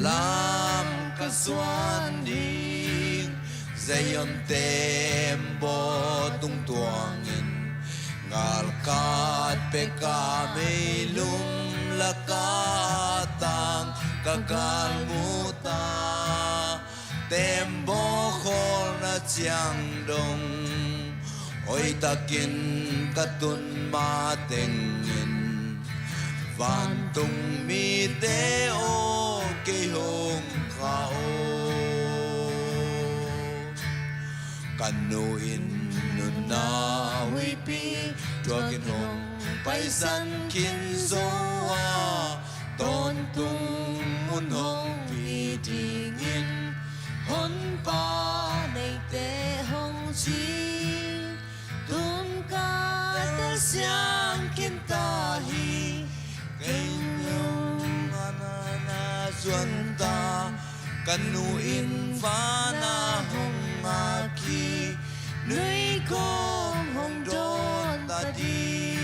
lam ka suan ding zayon tembo tung tuangin ngal kat peka mei lum lakatang kakal muta tembo khol na chiang dong oi takin katun ma tengin van tung mi te o ke hong khao kanuin nun na hui pi tuakin hong pai san kin zo a ton tung mun hong pi dingin hon pa nei te hong chi tun ka ta siang kin ta hi xuân ta kanuin vana hong aki nuôi con hong đôn ta đi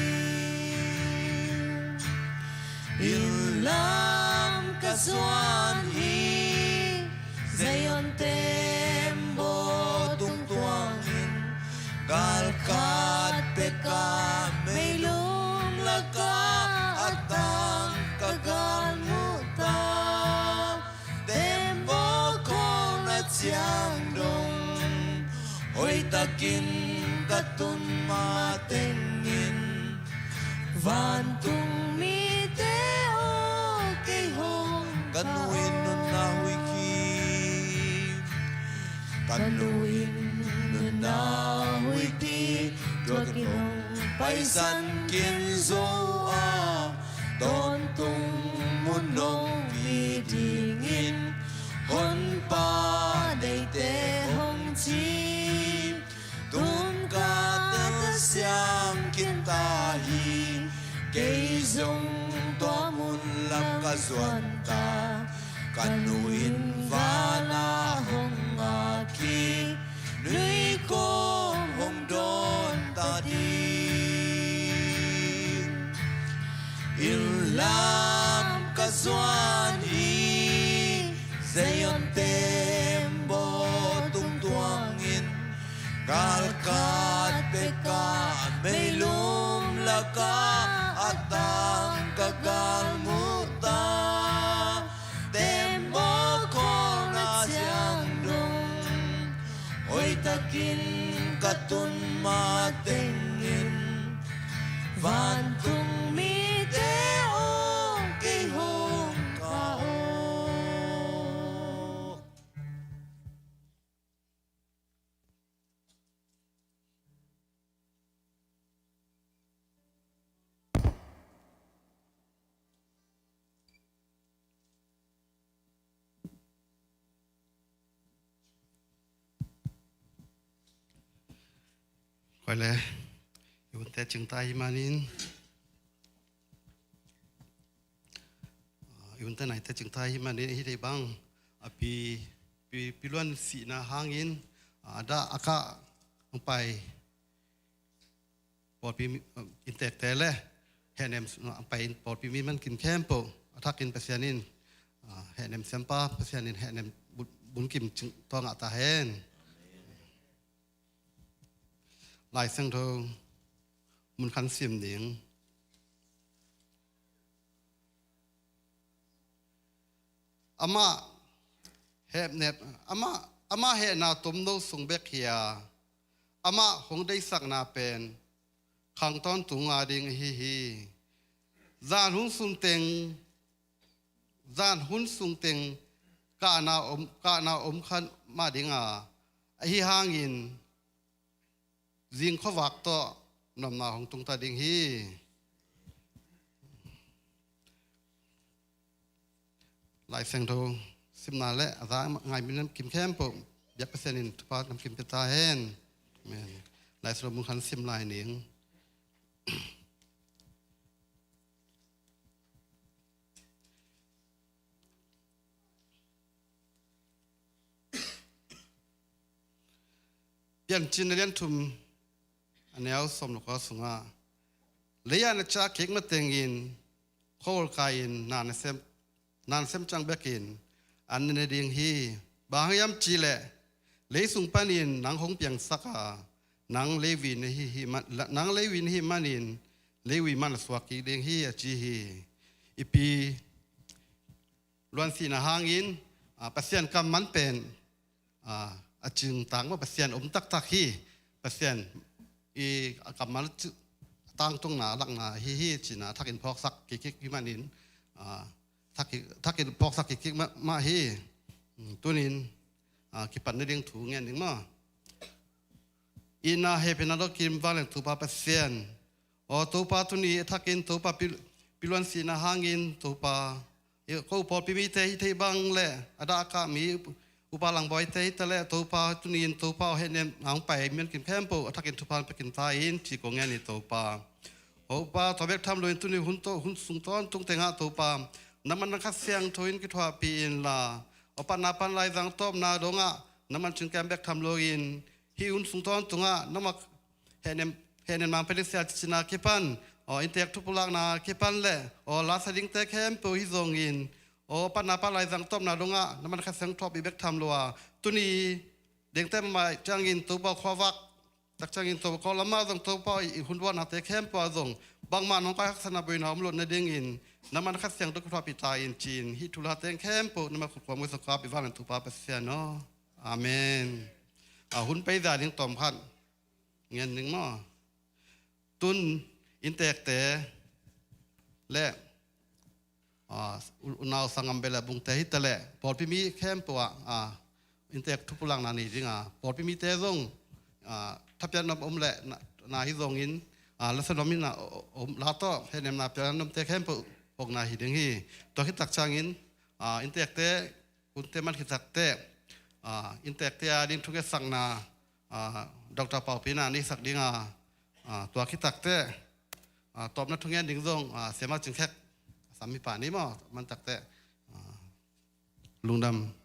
il lam ka xuan hi zayon tembo tung tuangin gal kat peka mei lum la ka atang kagal muta tembo kong na chiang dong oi takin katun matengin van tung mi te o ke hong kanuin nun na wiki kanuin nun na wiki tuakin hong pai san kin zo a ton tung mun nong pi dingin hon pa nei te hong chi tun ka ta siang kin ta hi kei zong to mun lam ka zuan ta kanuin vana hong aki nui ko hong don ta di il lam ka zuan hi zayon tembo tung tuangin gal kat peka mei lum laka atang kagal muta tembo kong na siang dong oi takin katun matengin van tung mi te o ke hong kao Quay lại, yêu tế chứng tay mà nín, yêu tế này tế chứng tay mà nín hi đây bang, pi luan si na hangin, ada aka ông pai, port pi intek tele, henem ông pai port pi man kin campo, atakin pasianin, henem sempa pasianin henem bun kim toang ata hen. Lại sang thô muốn khăn xiêm tiếng ama hẹp nẹp ama hệ nào tôm nâu sung bek hia ama hong đây sắc na pen khang ton tung a ding hi zan hun sung teng ka na om khan ma ding a hi hangin riêng khó vạc to nằm nào hồng tung ta đình hi lại sang thô sim na lẽ giá ngày mình kim khem bộ biết cái sen pa nằm kim ta hen lại sau muốn khăn sim lại niệm biên chín liên thum anh éo xóm nó có sung à le ya na cha kek ma tengin khol kain nan sem chang bekin an ne ding hi bang yam chi le le sung panin nang hong piang saka nang lewi ne hi nang lewi hi manin lewi man swaki ding hi a chi hi ipi luan si na hangin pasien kam man pen a ching tang ma pasien tak hi pasien i kam man tang tung na lak na hi china thakin phok sak ki manin thakin phok sak ki ma hi tunin ki pan ding thu ngen ding ma ina he penado kim valen tu pa pasien o tu pa tuni thakin tu pa piluan si na hangin tu pa ko por pi mi te bang le ada ka mi upalang boy te le tu pa tunin tu pa he nem ang pai men kin kempo thakin tu pa pekin ta in chi ko ngen ni tu pa o pa to bek tham loin tuni hun sung ton tung tenga tu pa naman kha siang thoin ki thwa pi in la o pa na pan lai jang top na donga naman chung kem bek tham loin hi hun sung ton tunga namak he nem mang pelisia china kipan o intek tu pulak na kipan le o la sading te kempo hi zong in o pa na pan lai jang top na donga naman kha siang top bi bek tham loa tuni deng te ma changin tu ba khwawak tak changin to ko lama jong to pa i hunwa na te khem pa jong bangma nong ka khasana boin ham lo na ding in naman kha siang to ko pi ta in chin hi thula teng khem po nama khu ko mo sa ka pi van tu pa pa sia no amen hun pe da ding tom khan ngen ning mo tun in tek te le unaw sangam bela bung te hi te le por pi mi khem po in tek thu pulang na ni ringa por pi mi te jongทับยันนมเละนาฮิซงอินลักษณะมินะลาโต้เห็นนาพยันนมเตะเข้มปกนาฮิดึงฮีตัวคิดตักจางอินอินเตกเตะคุณเตมันคิดตักเตะอินเตกเตะดิ้งทุกอย่างสั่งนาดร.เป่าปีนานี่สักดิ้งตัวคิดตักเตะตบนัดทุกอย่างดิ้งซงเสียมาจึงแค่สามีป่านี้มั้งมันตักเตะลุงดำ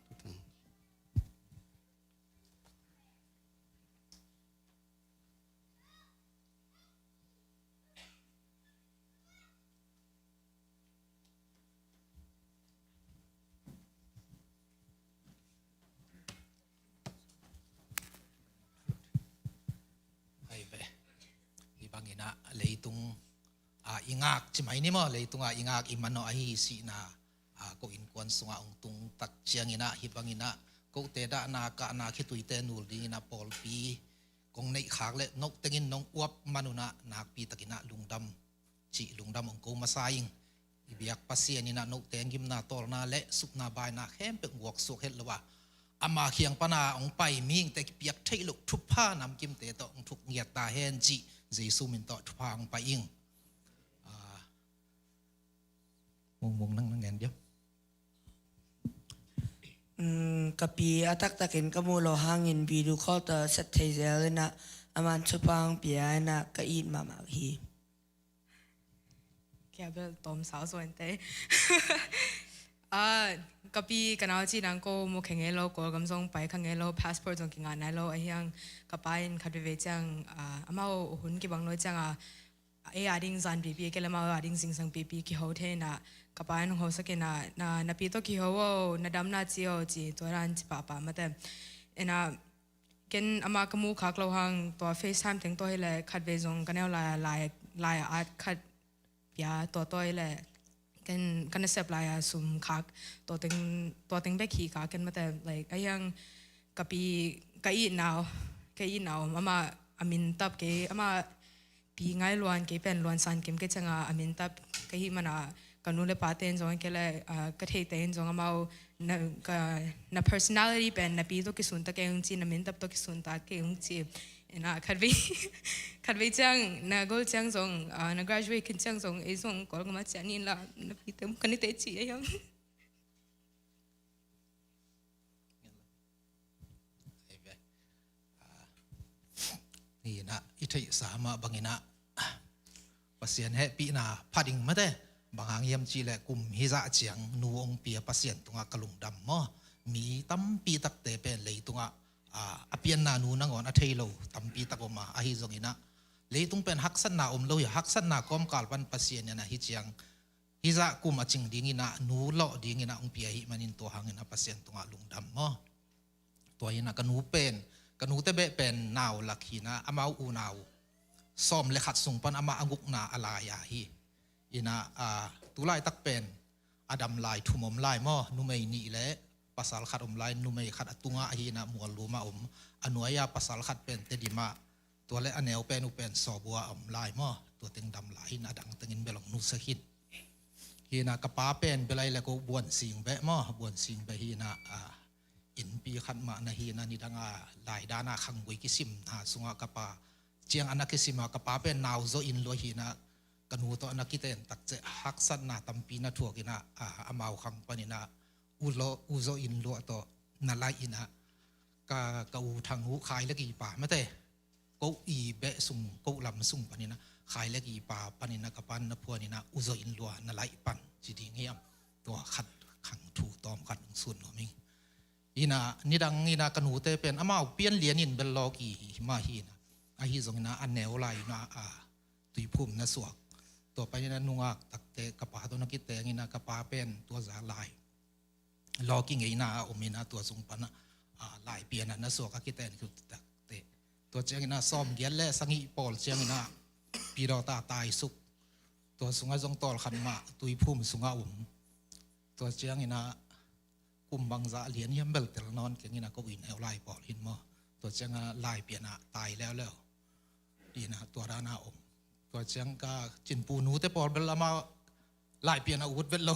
leitung ingak chimai ni mo leitung ingak imano ahi si na ko in kwan sunga ong tung tak chiang ina hibang ina ko te da na ka na khitui te nul ding ina pol pi kong nei khak le nok tengin nong uap manuna nak pi takina lungdam chi lungdam ong ko masaing ibiak pasien ina nok teng gim na tol na le sup na bai na khem pe ngok sok het lawa ama khiang pana ong pai ming te piak thei luk thup pha nam kim te to ong thuk ngiat ta hen chi Jesu min to thupang pa ing mung nang ngen diam kapi atak takin kamulo hangin bidu kota set theizel na aman thupang pia na ka in mama hi kaya bel tom sao suente kapi kanal chi nang ko mo khengelo ko gamsong pai khangelo passport jong kinga na lo ahyang kapain khadwe chang amao hun ki bang no chang e ading zan bibi ke lama ading sing sang bibi ki ho the na kapain ho sake na pi to ki ho na dam na chi ho chi to ran chi pa pa mate ena ken ama kamu khak lo hang to FaceTime teng to hele khadwe jong kanel la at khat ya to hele kan sep laya sum khak to ting be khi ka ken mate like ayang kapi kai now mama amin tap ke ama pi ngai luan ke pen luan san kem ke changa amin tap ke hi mana kanule paten jong ke le ka thei ten jong amao na personality pen na pi to ki sun ta ke ung chi na min tap to ki sun ta ke ung chi ena khatwei chang na gol chang jong na graduate kin chang jong e jong kol ma chani la na pi tem kan te chi ayam ni na ithei sama bangina pasien he pi na phading mate bangang yam chi le kum hi za chiang nuong pia pasien tunga kalung dam mo mi tam pi tak te pen leitunga apian na nu nangon a thailo tampi takoma a hi zongina เลยต้องเป็นฮักษณะอมโลยฮักษณะก้มกาลปันปัสเซียนเนี่ยนะฮิจังฮิจะกุมจิงดิ้งนะนูเลาะดิ้งนะองเปียหิมันินตัวหางนะปัสเซียนตัวลุงดำมั้งตัวยินะกันนูเป็นกันนูเตเบเป็นนาวลักหินะอามาอูนาวซ้อมเลขัดส่งปันอามาอังกุกนาอะไรอ่ะฮิยินะตุไลตักเป็นอดัมลายทุ่มอมลายมั้งนูไม่นี่แหละภาษาขัดอมลายนูไม่ขัดตุงะฮินะมัวลูมาอนุญาภาษาขัดเป็นเตดิมาตัวเล็กอันเนวเป็นอุเป็นสอบัวอมลายมั้งตัวเต็งดำลายนะดังเต็งินเบลงนุสหินฮินะกระป๋าเป็นเบลัยแล้วก็บวนสิงเบะมั้งบวนสิงเบฮินะอินปีขัดมานะฮินะนี่ดังลายด้านาขังกุยกิสิมหาสุงะกระป๋าเจียงอันนักกิสิมากระป๋าเป็นนาวโซอินโลฮินะกันหูตัวนักกิเตนตักเจฮักสันนาตัมปีนะทั่วกินะอามาวขังปนินะอุโซอินโลตัวนั่นลายอินะกอูทางหูขายเล็กอีป่าไม่เตะกูอีเบะสุ่งกูลำสุ่งปนินะขายเล็กอีป่าปนินะกับปันนะพวนินะอุโซอินโลนั่นลายปันจีดีเงียบตัวขัดขังถูตอมขัดส่วนหน่อมิงอีนะนี่ดังนี่นะกันหูเตเป็นอามาวเปลี่ยนเลียนินเป็นโลกีมาฮีนะฮีตรงนะอันแนวลายนะตุยพุ่มนะสวกตัวไปนี่นะนุ่งตักเตะกระป๋าตัวนักกิเตนี่นะกระป๋าเป็นตัวสาลายลอกิ้งไอ้นาอมินะตัวสุงปันนะลายเปลี่ยนนะสวกกิเตนคือตักเตะตัวเจ้านี่นะซ้อมเย็นและสังหิปอลเจ้านี่นะปีเราตายสุกตัวสุงะจงตอลขันมาตุยพุ่มสุงะตัวเจ้านี่นะกุมบังซาเลียนยัมเบลเตลนอนเก่งนี่นะก็วินเอาลายปอลหินมาตัวเจ้าลายเปลี่ยนนะตายแล้วดีนะตัวรานาตัวเชียงก็จินปูนูแต่พอเวลามาลายเปลี่ยนอาวุธเวลา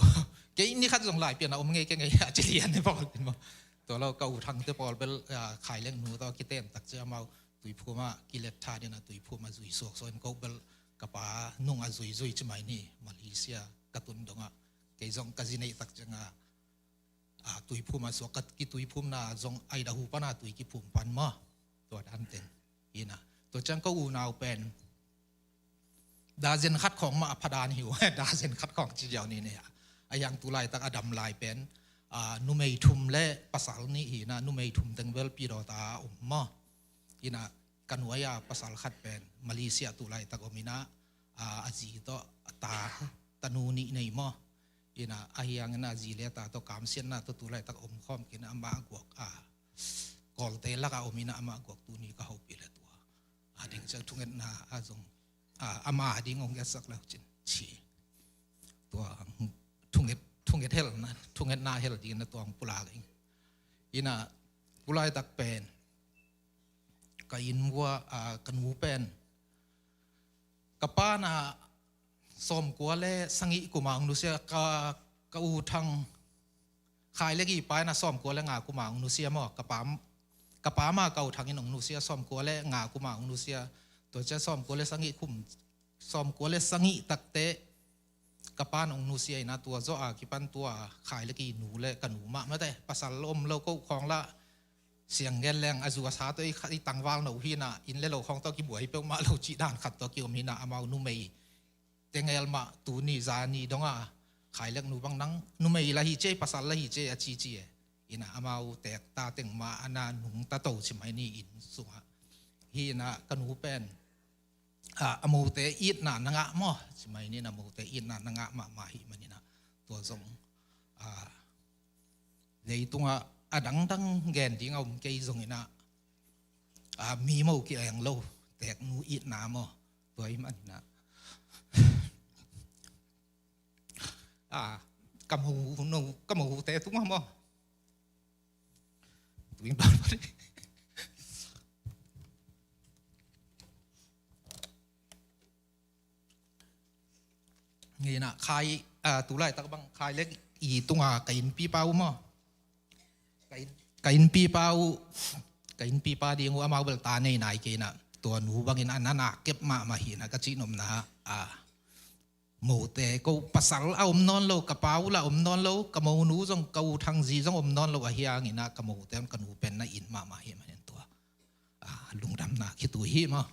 แกนี่ขัดส่งลายเปลี่ยนอาวุธไงแกไงจะเรียนได้พอเป็นมั้งตัวเราก็อุทังแต่พอเวลขายเลี้ยงนูตัวกิเต้นตักเจ้ามาตุยพูมากิเลสชาเดียนะตุยพูมาจุยสวกส่วนก็เวลกระป๋านุ่งอาจุยจะไม่นี่มาเลเซียกระตุนดงอ่ะแกจงกาจินตักจังตุยพูมาสวกกิตุยพูน่ะจงไอดาหูปนาตุยกิพูมปันมาตัวดันเต็นยีนะตัวจังก็อูนาวเป็นดาเซนคัดของมาพดานหิวดาเซนคัดของจีเดียวนี่เนี่ยอย่างตุไลตักอดัมลายเป็นนุเมย์ทุมและภาษานี้อีนะนุเมย์ทุมตั้งเวลปีโรตามาอีนะกันหัวยาภาษาคัดเป็นมาเลเซียตุไลตักอมินะอาจีโตตานูนี่ในมาอีนะอย่างนั้นอาจีเลตาโตกามเซียนนะตุไลตักอมข้อมกินอามากวกกอลเตลักอมินะอามากวกตุนี่ก็เขาปีละตัวเด็กจะทุ่งเงินนะจงอามาดิ้งองค์สักแล้วจินชีตัวทุ่งเงินเฮลนะทุ่งเงินนาเฮลดีนะตัวปุลาเองอินะปุลาตักเป็นก็อินว่ากันหูเป็นกับป้านะสมกัวเล่สังอิกุมังนุเซียกอูทังขายเล็กอีไปนะสมกัวเล่งากุมังนุเซียมั้งกับป้ามาเก่าทางอินองนุเซียสมกัวเล่งากุมังนุเซียตัวเจ้าซ้อมกัวเลสังหิคุมซ้อมกัวเลสังหิตักเตะกับป้านองนูเซียนะตัวโซอากิปันตัวขายเล็กอีหนูเละกันหนูมาไม่ได้ภาษาลมเราก็ของละเสียงเงินแรงอาจุกษาตัวอีตังวางหนูพี่นะอินเล่เราของตัวกิบวยเปมาเราจีด่านขัดตัวกิวมีนะอามาหนูไม่เตงเอลมาตูนี่จานี่ดงขายเล็กหนูบางนังหนูไม่ละฮิเจภาษาละฮิเจอาจีจีอินะอามาแตกตาเต็งมาอานาหนุ่งตาโตใช่ไหมนี่อินสุฮะฮีนะกันหนูเป็นอโมเตอีดนานงะมั้งใช่ไหมนี่นะโมเตอีดนานงะมาฮิมันนี่นะตัวทรงเลยตัวดังแกนที่เอาเกยทรงนี่นะมีโมกี่อย่างโลแตกนูอีดนามั้งตัวมันนะกำหูนูกำหูเตะทุกมั้งมั้งตัวยิ่งบ้าไปนี่นะขายตุไลตักบังขายเล็กอีตุงไก่อินปีเป้ามั้งไก่อินปีเป้าดีงัวมาเบลตาในนายเกนะตัวหนูบางอินอันนั้นเก็บมาหินะก็จีนมนะโมเตก็ภาษาเอานอนโลกระเป๋าละนอนโลกระโมนูจงกูทางจีจงนอนโลกเฮียงินะกระโมเตมกระหนูเป็นน่ะอินมาเฮียมันเห็นตัวลุงดำนะคิดตัวเฮียมั้ง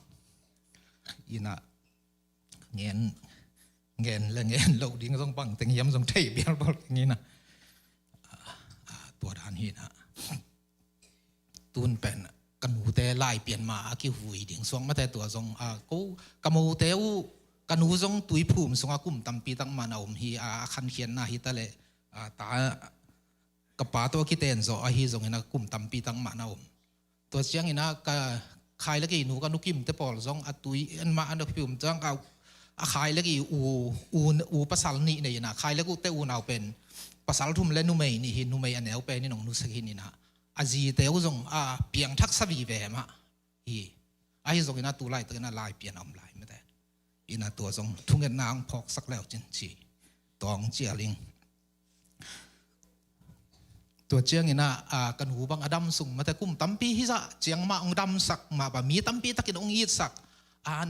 อินะเงินและเงินเราดิ้งต้องบังแต่งย้ำต้องเทียบเบี้ยบอกอย่างนี้นะตัวด้านนี้นะตูนเป็นกันหูเต ไล่เปลี่ยนมาคิวหุยดิ่งสวงมาแต่ตัวทรงกูกมูเตวกันหูทรงตุยภูมิสงกุมตำปีตั้งมันเอาฮีคันเขียนนาฮิตะเลตากระป๋าตัวคิดเต็นโซฮีทรงเห็นกุมตำปีตั้งมันเอาตัวเชียงเห็นก็ขายแล้วกี่หนูก็นุกิมเตปอลทรงตุยอันมาอันภูมิจังเอาขายแล้วกี่อูภาษานี่เนี่ยนะขายแล้วกูเตอูนเอาเป็นภาษาทุ่มและนุเมยนี่หินนุเมยอันเอลเป็นนี่น้องนุสกินนี่นะอาจีเตวจงเปียงทักษะวีเวมะฮีไอ้จงอินาตัวไล่ตัวน่าไล่เปลี่ยนอมไล่ไม่ได้อินาตัวจงทุ่งเงินนางพอกสักแล้วจินจีตองเจียลิงตัวเจียงอินากันหูบังอดัมสุงมาแต่กุมตั้มปีฮิซะเจียงมาองดัมสักมาบะมีตั้มปีตะกินองยีดสัก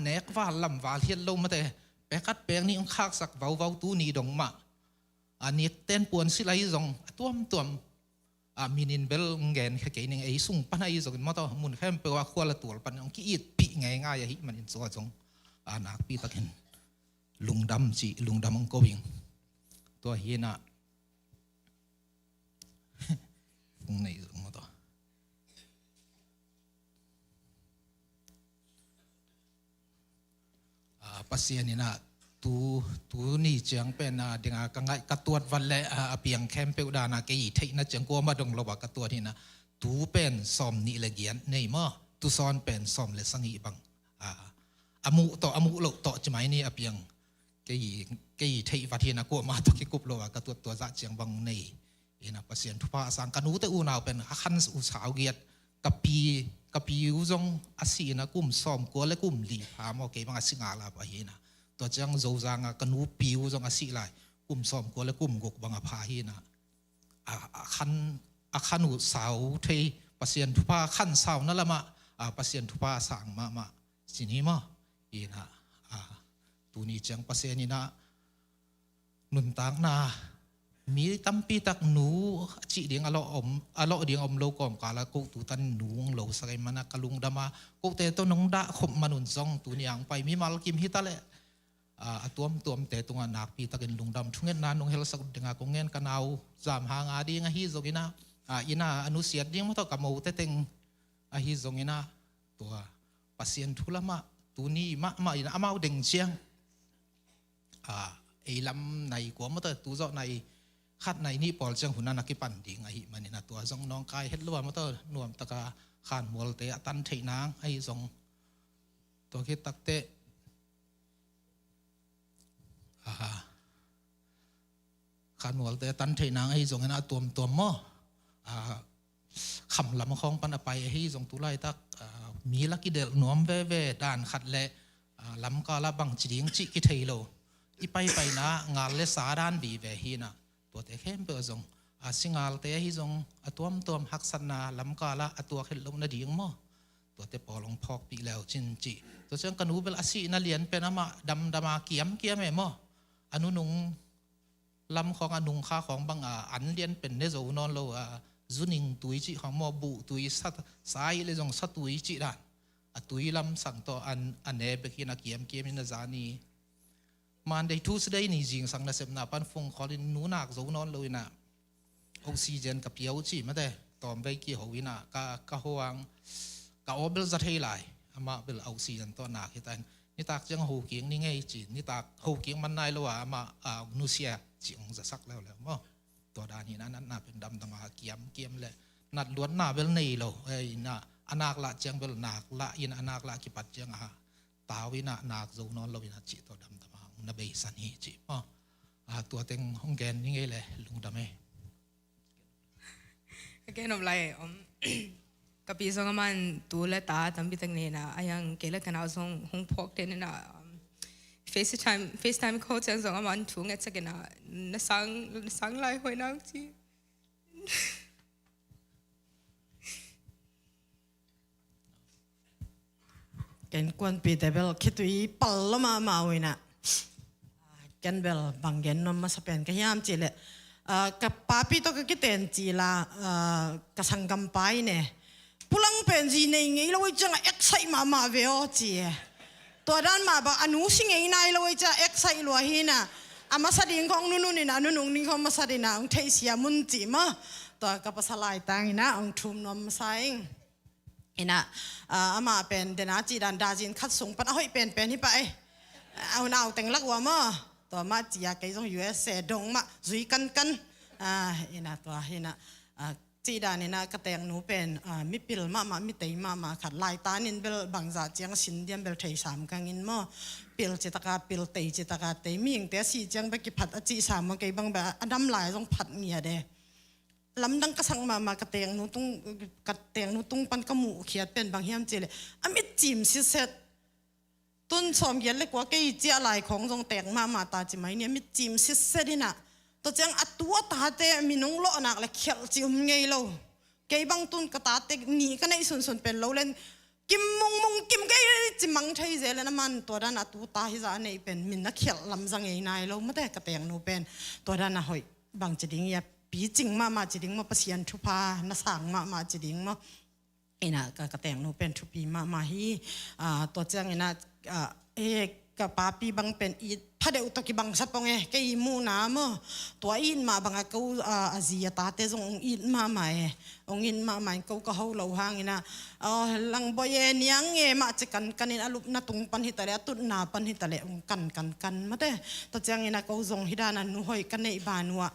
เนกว่าลำว่าเทียนลมมาแต่แปกัดแปงนี่องคากสักเบาตู้นี่ดงมาอันนี้เต้นปวนสิไลจงตัวมินินเบลเงินแค่กี่นึงไอ้สุ่งปันไอ้ส่งมาต่อมุนแค่เปว่าขั้วละตัวปันองกี้อีดปีง่ายๆฮิมันอินโซจงนักปีตะเห็นลุงดำจีลุงดำองโกวิงตัวเฮียน่ะคงในส่งมาต่อปัสเซียนี่นะตูนี่เจียงเป็นเด็กกังไงกระตัววันเละเปียงแคมเปลดานาเกยที่น่าเจียงกัวมาดงระว่ากระตัวนี่นะตูเป็นสอมนี่ละเกียนในมั่วตูซ้อนเป็นสอมเลสังอีบังอมุโลต่อจะไหมนี่เปียงเกยที่วัดที่น่ะกัวมาตะกี้กุบระว่ากระตัวจะเจียงบังในนี่นะปัสเซียนทุพาสังกันูแต่อูนาวเป็นขันอุสาวเกียรกับปีอุจงอาศีนะกุมสอมกัวและกุมลีพามโอเคบังอาศิงาลาบะเฮนะตัวจังโจจางกันหูปิวจงอาศิไลกุมสอมกัวและกุมกกบังอาพาฮีนะขันอุสาวเทปัสเซียนทุพาขันสาวนั่นละมาปัสเซียนทุพาสังมาสินี้มาอีนะตัวนี้จังปัสเซียนนี่นะนุนตังนามีตั้มปีตักหนูจีเดียงอโลเดียงโลกอมกาลกุตุตันหนูโลสกายมันกลุงดามากุเตตนงดาขบมนุนซองตัวนี้ยังไปมีมาลกิมฮิตาเลตัวเตตัวนักปีตักินลุงดำทุ่งเงินนานงเฮลสักดึงกงเงินกันเอาจามหางอาดีงฮิโซกินะอินาอนุเสียดิ้งมาต่อกับมูเตติงฮิโซกินะตัวปัสเซียนทุลมาตัวนี้มาอินาอามาดึงเชียงไอ้ลำในกัวมาต่อตัวเจ้าในขัดในนี่ปอลเชียงหุ่นนักกิปันดีไงมันนี่นะตัวทรงน้องกายเฮ็ดล้วนมาต่อนวมตะกาขานมัวเตะตันเทนางไอ้ทรงตัวคิดตักเตะขานมัวเตะตันเทนางไอ้ทรงนั้นตัวหม้อขำลำคลองปันไปไอ้ทรงตุไลตักมีลักกิเดลนวมเว่ด่านขัดเละลำกาลบังจีดิงจิกิเทโลอีไปนะงานเลสาด้านบีเวฮีนะตัวเตะเข้มเปอร์จงสิงาลเตะฮิจงตัวหักสันนาลำกาละตัวเข็ดลมนาดีงมั่วตัวเตะปอลงพอกปีแล้วจินจิตัวเชิงกันหูเบลอาศีนาเลียนเป็นอามาดำมาเกียมเอมั่วอนุนุงลำของอนุงข้าของบางอันเลียนเป็นเนโซนอนโลจุนิงตุยจิของมอบุตุยสัตสายเลยจงสัตตุยจิด่านตุยลำสั่งตัวอันเนเบกินาเกียมนินาจานีมันได้ทุสได้นี่จริงสังนาเสพนาปันฟงขอดินนูนักโจนอนเลยนะออกซิเจนกับเปียวจีมาแต่ตอมไปกี่หัววินากะหวังกะออเบลจะเทไหลอามาเบลออกซิเจนตัวหนักที่แต่นี่ตากจังหูเกียงนี่ไงจีนี่ตากหูเกียงมันนายละว่าอามานูเซียจีองจะสักแล้วมั้งตัวดานี่นั้นน่าเป็นดำตมาเกียมเลยนัดล้วนหน้าเบลนี่เราไอ้น่ะอนาคละจังเบลหนักละอินอนาคละกิปัจจังตาวินาหนักโจนอนเราวินาจีตัวดำนาเบสันฮีจีตัวเต็งห้องแกนยังไงเลยลุงดำเองแกนอมไลกับปีสองมันตัวเล็ตาตั้มปีตั้งเนี่ยนะยังเกล็ดกันเอาส่งห้องพกเดนนะFaceTime เขาจะส่งมันถุงเงี้ยสักนะน่าสังไล่หอยนางจีแกนกวนปีแต่เบลคิดว่าอีปัลละมาวินะแกนเบลบางแกนนมาสเปนก็ยามจีเลยกับป้าพี่ตัวก็คิดเต็นจีละกับสังกัมไปเนี่ยpulang pensi nei ngai loi changa excite ma veo chi to dan ma ba anu sing ngai nai loi cha excite lo hi na ama sading khong nu ni na nu nung ni khong ma sadina ong thei sia mun chi ma to ka pasalai tang ina ong thum nom saing เห็นนะอามาเป็นเดนาจีดันดาจินคัดส่งปันเอาให้เป็นที่ไปเอาหนาวแต่งลักว่ามาตัวมาจียาเกยจง USA ดงมาจุยกันเห็นนะตัวเห็นนะจีดานเห็นนะกระแตงหนูเป็นมิปิลมามิเตยมาขัดลายตานินเบลบางจากเจียงสินเดียมเบลเทยสามกังอินมาปิลจิตกาปิลเตยจิตกาเตยมีอย่างแต่สีเจียงไปกิผัดอจีสามมาเกยบางแบบอดัมลายจงผัดเงียเดลำดังกระสังมากระเตงหนูตุ้งปันกระหมูเขียดเป็นบางเฮียมเจเลยมิจิมสิเสร็จต้นสอมเย็นเล็กว่าเกยเจียลายของจงแตงมาตาจิไหมเนี่ยมิจิมสิเสร็จดินะตัวเจียงอัตัวตาเตมีน้องโลนักเลยเขียวจิมไงเราเกยบางตุนกระตาเตหนีกันในส่วนเป็นเราเล่นกิมมงกิมเกยจิมังใช่เจเลยนะมันตัวด้านอัตัวตาฮิจาในเป็นมินนักเขียวลำจังไงนายเราไม่ได้กระเตงหนูเป็นตัวด้านน่ะหอยบางจะดิ้งยาปีจริงมาจะดิ้งมาเปลี่ยนทุพาหน้าสางมาจะดิ้งมาน่ะกระเตงหนูเป็นทุปีมาฮีตัวเจียงน่ะกับป้าปีบังเป็นอีพระเดอุตกิบังสับปงเกยมูน้ำตัวอินมาบังกูอาเซียตาเตจงองอินมาใหม่องอินมาใหม่กูก็เขาเหล่าหางนะลังบอยเนียงมาจะกันอินอลุนาตุงปันหิตะเลตุนนาปันหิตะเลองกันมาเต้ตัวเจ้าอินะกูจงฮิดานันนุหอยกันในบ้านว่า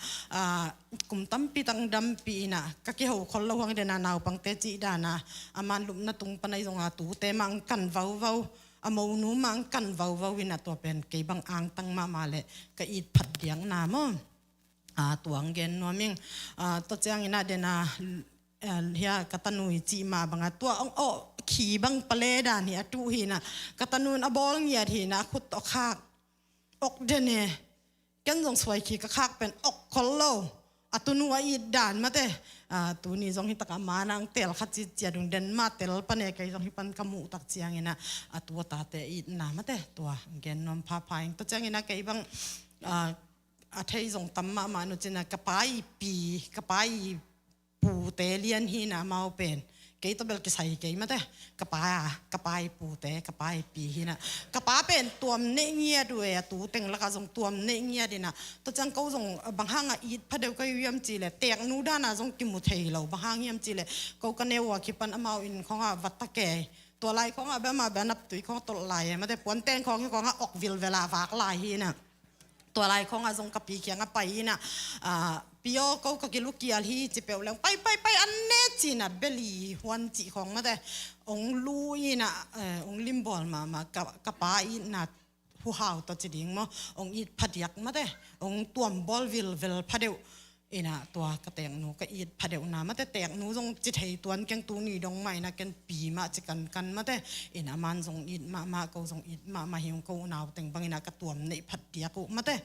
กุมตั้มปีตังดำปีนะก็เกี่ยวคนเหล่าหางเดนานาวปังเตจิดานะอามันลุนาตุงปันในจงอาตูเตมังกันเว้าอามนูมังกันวาววินาตัวเป็นเกยบังอังตั้งมาเลยก็อีดผัดเดียงนามตัวงเกนนัวมิงตัวเจ้าอินาเดนาเฮียกตันุยจีมาบังตัวขี่บังเปลดานเฮียตูหินะกตันุนอบอลเงียทีนะขุดออกคากอกเดเนกันจงสวยขี่กะคากเป็นอกคอลโลตุนัวอีดานมาเตตัวนี้จงฮิตกามานังเตลขัดจิตเจียดุงเดนมาเตลปนเอกจงฮิปันกมูตักเจียงนะตัวตาเตอีนามาเตตัวเกนนอมพาพายตัวเจียงนะเกยบังเทยจงตัมมานุจินะกระปายปีกระปายปูเตเลียนฮีนะมาเป็นเกยตัวเบลกิใส่เกยมาเตกระปายปูเตกระปายปีฮีนะกระปาเป็นตัวเนเงียด้วยตัวเต็งละก็จงตัวเนเงียดีนะตัวจังเขาจงบางห้างอีดพระเดียวก็ยมจีเลยเตียงนูด้านะจงกิมุเทยเราบางห้างยมจีเลยเขาก็เนวคิปันอมาอินของวัดตะแกตัวลายของแบบมาแบบนับตุยของตัวลายมาแต่ปวนเต้นของออกวิลเวลาฝากลายฮีนะตัวลายของจงกระปีเขียงไปนะพี่โอเขาก็กิลุกีอาลีจะเปลวไปอันเนจีน่ะเบลีฮวนจีของมาแต่องลูอีน่ะองลิมบอลมากับป้าอีน่ะผู้หาวตัวจีดิงมั้งองอีพัดยักมาแต่องตัวบอลวิลพัดเดียวน่ะตัวกระแตงหนูก็อีพัดเดียวน่ะมาแต่แตงหนูจงจิตให้ตัวแกงตัวนี้ดงใหม่นะแกงปีมาจะกันมาแต่น่ะมันจงอีมาเขาจงอีมาเหี่ยวเขาหนาวแต่งบางน่ะกระตัวในพัดยักกูมาแต่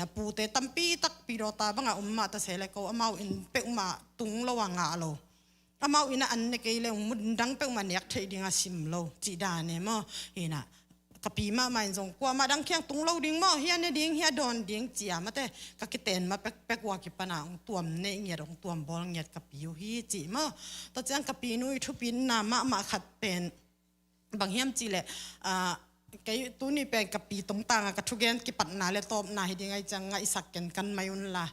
น่ะปูเตตั้มปีตักปีโรตาบางมาแต่เสร็จแล้วเขาเอามาอินเปมาตุงระวังอาโลเอามาอินอันนี้ก็เลยมุดดังเปมาเนี่ยใช้ดิ่งอาซิมโลจีดาเนี่ยมั้งน่ะกับปีมาไม่จงกว่ามาดังเคียงตุงเราดิ่งมั้งเฮียเนี่ยดิ่งเฮียโดนดิ่งเจียมาแต่ก็คิดเต็นมาแปกว่ากิปนาองตัวเนี่ยเงียดองตัวบอลเงียดกับปีอยู่ฮีจีมั้งตัวจังกับปีนู้ยทุปีน่ะมาขัดเป็นบางเฮียมจีเลยไก่ตัวนี้เป็นกับปีตรงต่างกับทุกอย่างกิปัดนาเลยตอบนาให้ยังไงจังไงสักกันไม่ยุ่นละ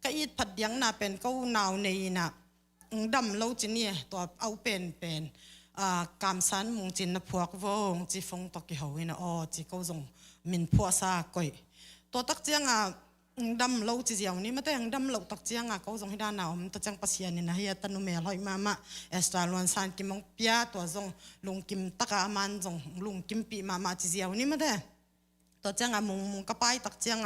ก็อีพัดยังน่ะเป็นก็หนาวในน่ะดำเราจีเนี่ยตัวเอาเป็นกามสันมุงจินนะพวกวงจีฟงตกิเขาเนี่ยจีเขาจงมินพัวซาก่อยตัวตักเจียงดำเราจีเจียวนี่ไม่ได้ดำเราตักเจียงเขาจงให้ด้านหนาวมันตัวจังปัสยานี่นะเฮียตันนุเมลอยมาเอสตาลวนสันกิมงเปียตัวจงลุงกิมตะกามันจงลุงกิมปีมาจีเจียวนี่ไม่ได้ตัวจังมุงกระไปตักเจียง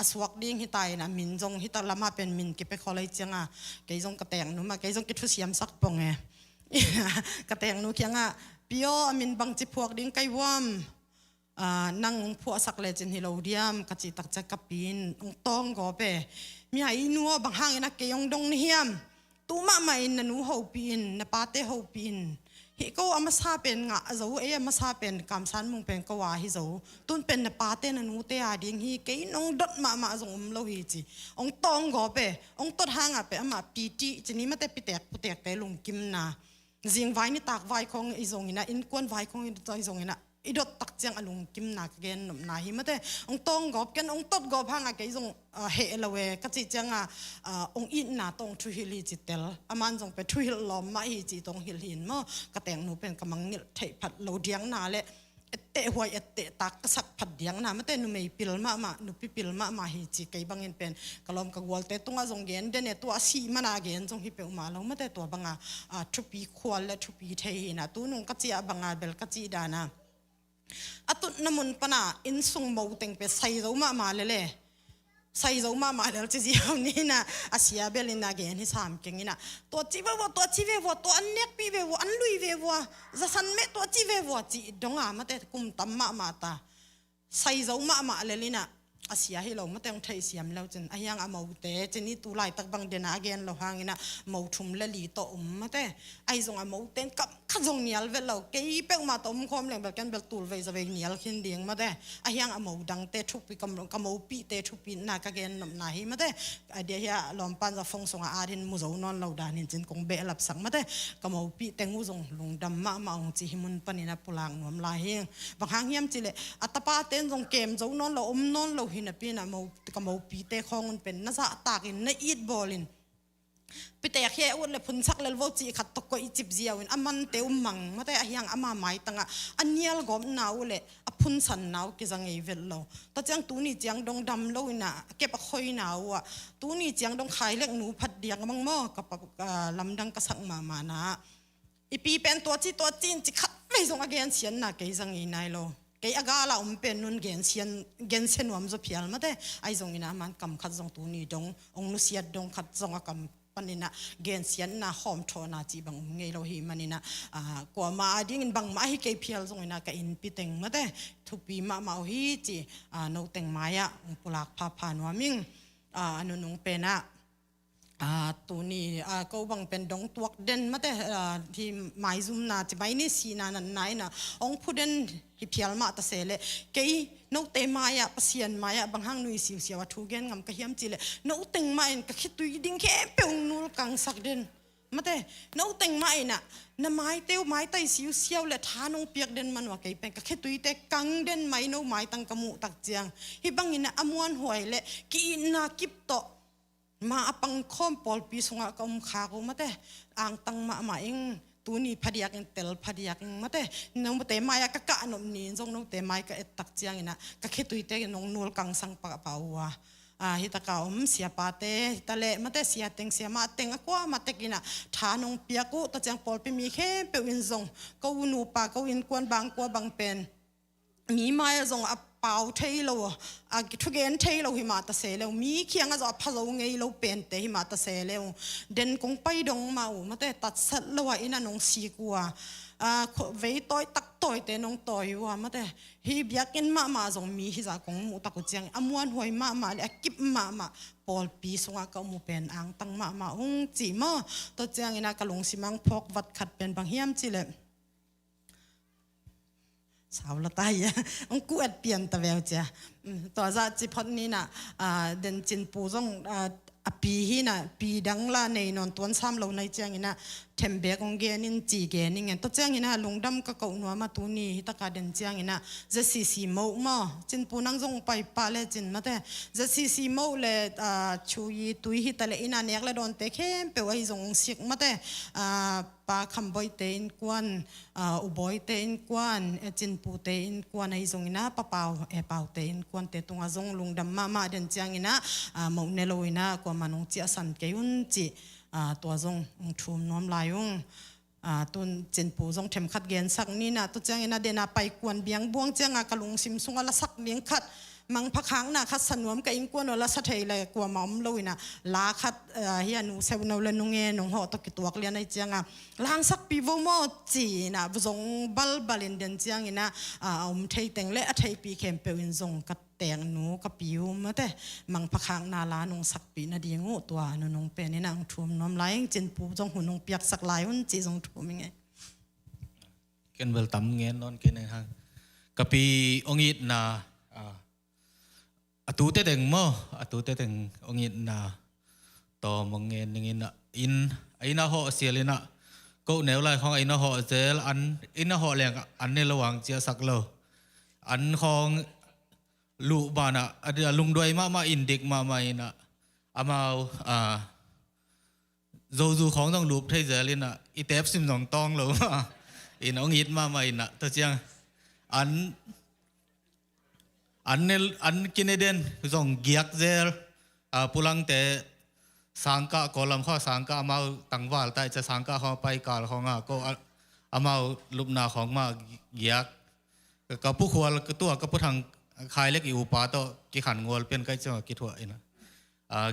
สวักดิ้งฮิตายนะมินจงฮิตาลามาเป็นมินกิไปขอเลยเจียงเกยจงกระแตงนุมาเกยจงกิทุเสียมสักปงกระแตงนุเคียงพี่โอมินบังจิพวกดิ้งไกวมนั่งพวกสักเลจินฮิโลเดียมกจิตักจักปีนต้องก็ไปมีไอ้นัวบางห้างนักเกยงดงเฮียมตู้มาไม่นันูหูปีนนปาเตหูปีนฮิโกอามาซาเป็นงะเจ้าอามาซาเป็นกำสันมุงเป็นกว่าฮิเจ้าตุนเป็นนปาเตนันูเตอาดิ้งฮิเกยนองดดมาจงโลหิจีองต้องก็ไปองต้นห้างไปอามาปีจีจีนี้มาแต่ปีแตกแต่ลงกิมนาจิงไว้นี่ตากไว้ของอีจงนะอินกวนไว้ของอีจงนะ idot tak chiang alung kim na gen nom na hi mate ong tong gop ken ong tot gop hanga ke jong he lawe ka chi changa ong in na tong thu hil hi chitel aman jong pe thu hil lom ma hi chi tong hil hin mo ka teng nu pen kamang ngil thei phat lo diang na le ette huai ette tak sak phat diang na mate nu mei pil ma nu pi pil ma hi chi kai bangin pen kalom ka gol te tunga jong gen den e to si mana gen jong hi pe ma lo mate to banga thu pi khwal le thu pi thei na tu nung ka chi banga bel ka chi dana atut namun pana in sung mo teng pe sai zo ma le sai zo ma le chi ji haw ni na asia belin na gen hi sam keng ina to chi ve wo to an nek pi ve wo an lui ve wo za san me to chi ve wo chi donga ma te kum tam ma ta sai zo ma le lina asia hi lo ma teng thai siam lo chen ayang amau te cheni tu lai tak bang dena again lo hangina mo thum le li to ma te ai zong amau ten kap kha zong nial ve lo ke pe ma tom khom leng bel kan bel tul ve za ve nial khin ding ma te ayang amau dang te thup pi kam mo pi te thup pi na ka gen nam na hi ma te adia ya lom pan za phong song a rin mu zo non lo dan hin chen kong be lap sang ma te kam mo pi te ngu zong lung dam ma ong chi himun panina pulang nom la hi bang hang hiam chi le atapa ten zong kem zo non lo non lo na pina mo ka mo pi te khong pen na sa takin na eat bolin pite khe ut le phun sak le vo chi khat to ko i chip ziawin aman te mang mate ahyang ama mai tanga anial gom nau le a phun san nau ki jang ei vel lo ta chang tu ni chang dong dam lo ina ke pa khoi nau a tu ni chang dong khai lek nu phat diak mang mo ka pa lam dang ka sak ma na ipi pen to chin chi khat mai zong again sian na ke jang ei nai lo cái agala pen nun gen sen wam zo pial mate ai zong ina man kam khat zong tu ni dong ong nu siat dong khat zong a kam panina gen sian na hom tho na chi bang ngei lo hi manina ko ma ding in bang ma hi ke pial zong ina ka in piteng mate thu pi ma hi chi no teng maya pulak pha no ming anu nung pena tu ni ko bang pen dong tuak den mate thi mai zum na chi mai ni si na nai na ong phuden hi phial ma ta sele ke no te maya pasian maya bang hang nui siu siawa thu gen ngam ka hiam chile no teng mai ka khitui ding khe peung nul kang sak den mate no teng mai na mai teu mai tai siu siaw le thanong piak den manwa ke pen ka khitui te kang den mai no mai tang kamu tak chiang hi bang ina amuan hoi le ki na kip to ma apang khom pol pi sunga kom kha ko mate ang tang ma ing tu ni phadiak ing tel phadiak ing mate nong te maya ka nom ni jong nong te mai ka tak chiang ina ka khitui te nong nul kang sang pa wa hi ta ka sia pa te ta le mate sia teng sia ma teng akwa mate kina tha nong pia ku ta chang pol pi mi khe pe win zong ko nu pa ko in kwan bang kwa bang pen mi maya zong a pau thei lo a thu gen thei lo hi ma ta se lo mi khiang a zo pha zo ngei lo pen te hi ma ta se le den kong pai dong ma u ma te tat sat lo wa ina nong si kwa vei toi tak toi te nong toi wa ma te hi biakin ma zong mi hi za kong mu ta ku chiang amuan hoi ma le akip ma pol pi sunga ka mu pen ang tang ma ung chi ma to chiang ina kalung simang phok wat khat pen bang hiam chi le sao la tai ông cu at pian ta veo cha to za chi phot ni na den chin pu jong a pi hi na pi dang la nei non ton sam lo nai chang ina thembe kong ge nin chi ge ning en to chang ina lungdam ka ko no ma tu ni ta ka den chang ina za si mo chin pu nang jong pai pa le chin ma te za si mo le chu yi tu hi ta le ina nek la don te khem pe wai jong sik ma te pa kham boy te in kwan u boy te in kwan chin pu te in kwan ai jong ina pa pau e pau te in kwan te tunga jong lungdam ma den chang ina mo ne lo ina ko manung chi asan ke un chiตัวจงทุ่มน้อมลายงตุนเจนปูจงเทมขัดเกณฑ์สักนี่นะตัวเจ้าเงินเดน่าไปกวนเบียงบวงเจ้างากะลุงซิมสุงละสักเลี้ยงขัดมังพักค้างนะขัดสนวมกับอิงกวนละสัตย์เลยกลัวหมอมลุยนะลาขัดเฮียนูเซวนูเลนุงเงนงห่อตะกิตัวเลียนในเจ้างลางสักปีโวโมจีนะจงบัลลินเดนเจ้าเงินเทยเต็งเละเทยปีเข้มเปวินจงกัดแต่งหนูกับปิวมาแต่มังพักค้างนาลานงสักปีนาดีงูตัวนงเป็นนี่นางทุ่มน้ำไหลเจนปูจงหุ่นงเปียกสักลายหุ่นจีจงทุ่มยังไงกันเวลตั้มเงินนอนกันนะครับกับปีองค์อินนาตูเตเต็งมั้งตูเตเต็งองค์อินนาต่อมงเงินยังอินนะอินไอ้น่าห่อเสียเลยนะ ก็แนวไรของไอ้นหอเจลอันอินหอแรงอันในระหว่างเจียสักโลอันของลูบานะอันลุงด้วยมาอินเด็กมาไม่นะอามาจูของต้องลูบไทยเจลินะอีเทปซิมสองตองหรือว่าอินองอิดมาไม่นะตัวเจียงอันกินเด่นส่งเกียกเจลpulang te sangka kolam kho sangka amau tangwal tai cha sangka kho pai kal kho nga ko amau lupna khong ma giak ka pu khwal ka tua ka pu thang khai lek i upa to ki khan ngol pen kai cha ki thwa ina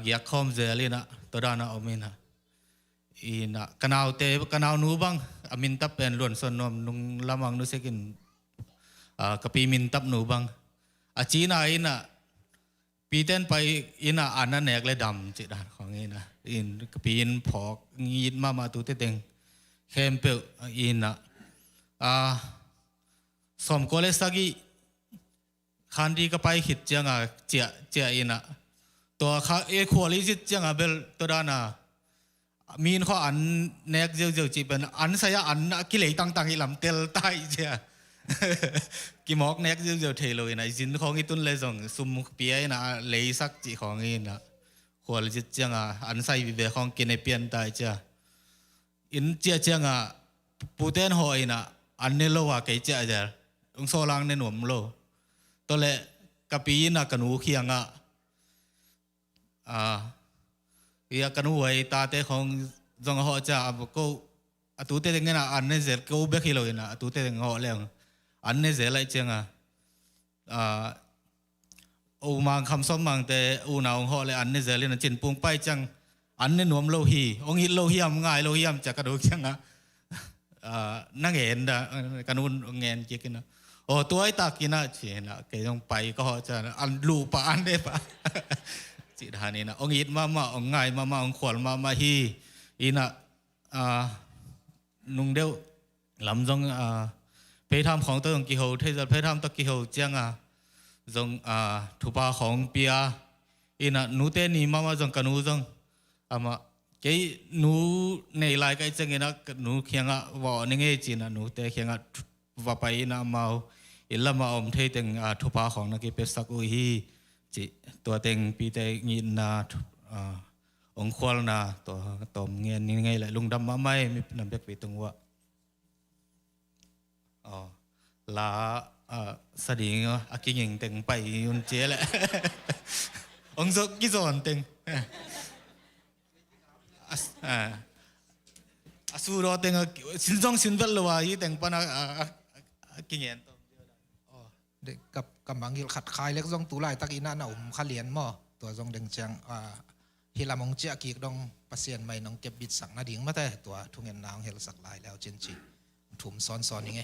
giak khom zelina to dana omina ina kanau nu bang amin tap pen luan son nom nung lamang nu sekin ka pi min tap nu bang achina inaปีเต้นไปอินะอันนั้นแหนกเลยดำจิตด่านของอินะอินปีนพอกงีดมาตูเต็งเข้มเปิลอินะสมโกเลสกี้คันดีก็ไปขิดจังเจียอินะตัวข้าขวลิจิตจังเบลตัวด้านะมีนข้ออันแหนกเจียวจีเป็นอันใส่อันกิเลสต่างๆอีลำเตลใต้เจียกิมอกเน็กเจียวเทเลยนะจินของอีตุนเลยส่งซุมเปียนะเลยสักจีของอีนะหัวเลยจิตจังอันใส่วิเวของกินในเปียนตายจ้ะอินเจียจังปูเต้นหอยนะอันนี้โลว่าเกยเจียจ้ะองโซลังในหนุ่มโลตัวเละกับปีนะกันหูเคียงเอียกันหูไว้ตาเตของจงหอจ้ะก็ตูเตงนะอันนี้เสร็จก็อุเบกิเลยนะตูเตงหอแล้วอันนี้เสร็จไรจังอูมังคำซ้อมมังแต่อูหนาวหอเลยอันนี้เสร็จเลยนะจินปุงไปจังอันนี้หนุ่มโลหีองค์ฮิโลหิมง่ายโลหิมจะกระดูกจังนั่งเห็นนะกันนู่นเงินเกี่ยกันนะโอ้ตัวไอ้ตากินนะเชียนะแกต้องไปก็จะอันลูปะอันได้ปะจิตหานี่นะองค์ฮิตมาองค์ง่ายมาองค์ขวัญมาฮีอีนะนุ่งเดียวลำจงเพยทำของตัวของกิโฮเทจะเพยทำตัวกิโฮเจียงจงทุบาของเปียอินะนูเตนี่มาจงกันนูจงมาเกี่ยนูในลายกันจังอินะนูเขียงว่าหนึ่งจีนะนูเตเขียงว่าไปอินะมาอิละมาอมเทตึงทุบาของนักเปสักอุฮีจิตัวเต็งปีเตงินนะองควลนะตัวตมเงินนี่ไงแหละลุงดำมาไม่มีนำเด็กไปตรงว่าลาสดีงอากิงเต็งไปยุนเจแหละองศกิจอนเต็งสู้รอเต็งสินจงสินเวลว่ายี่เต็งปนะกิเงินเด็กกับกำบังยิลขัดคายเล็กจงตูไลตักอินาหน่าขเลียนหม้อตัวจงเด้งจังฮิลามงเจียกีกดองปัสเซียนไม่น้องเก็บบิดสังนาดิ่งมาแต่ตัวทุ่งเงินนางเฮลสักลายแล้วเจนจีถุ่มซ้อนยังไง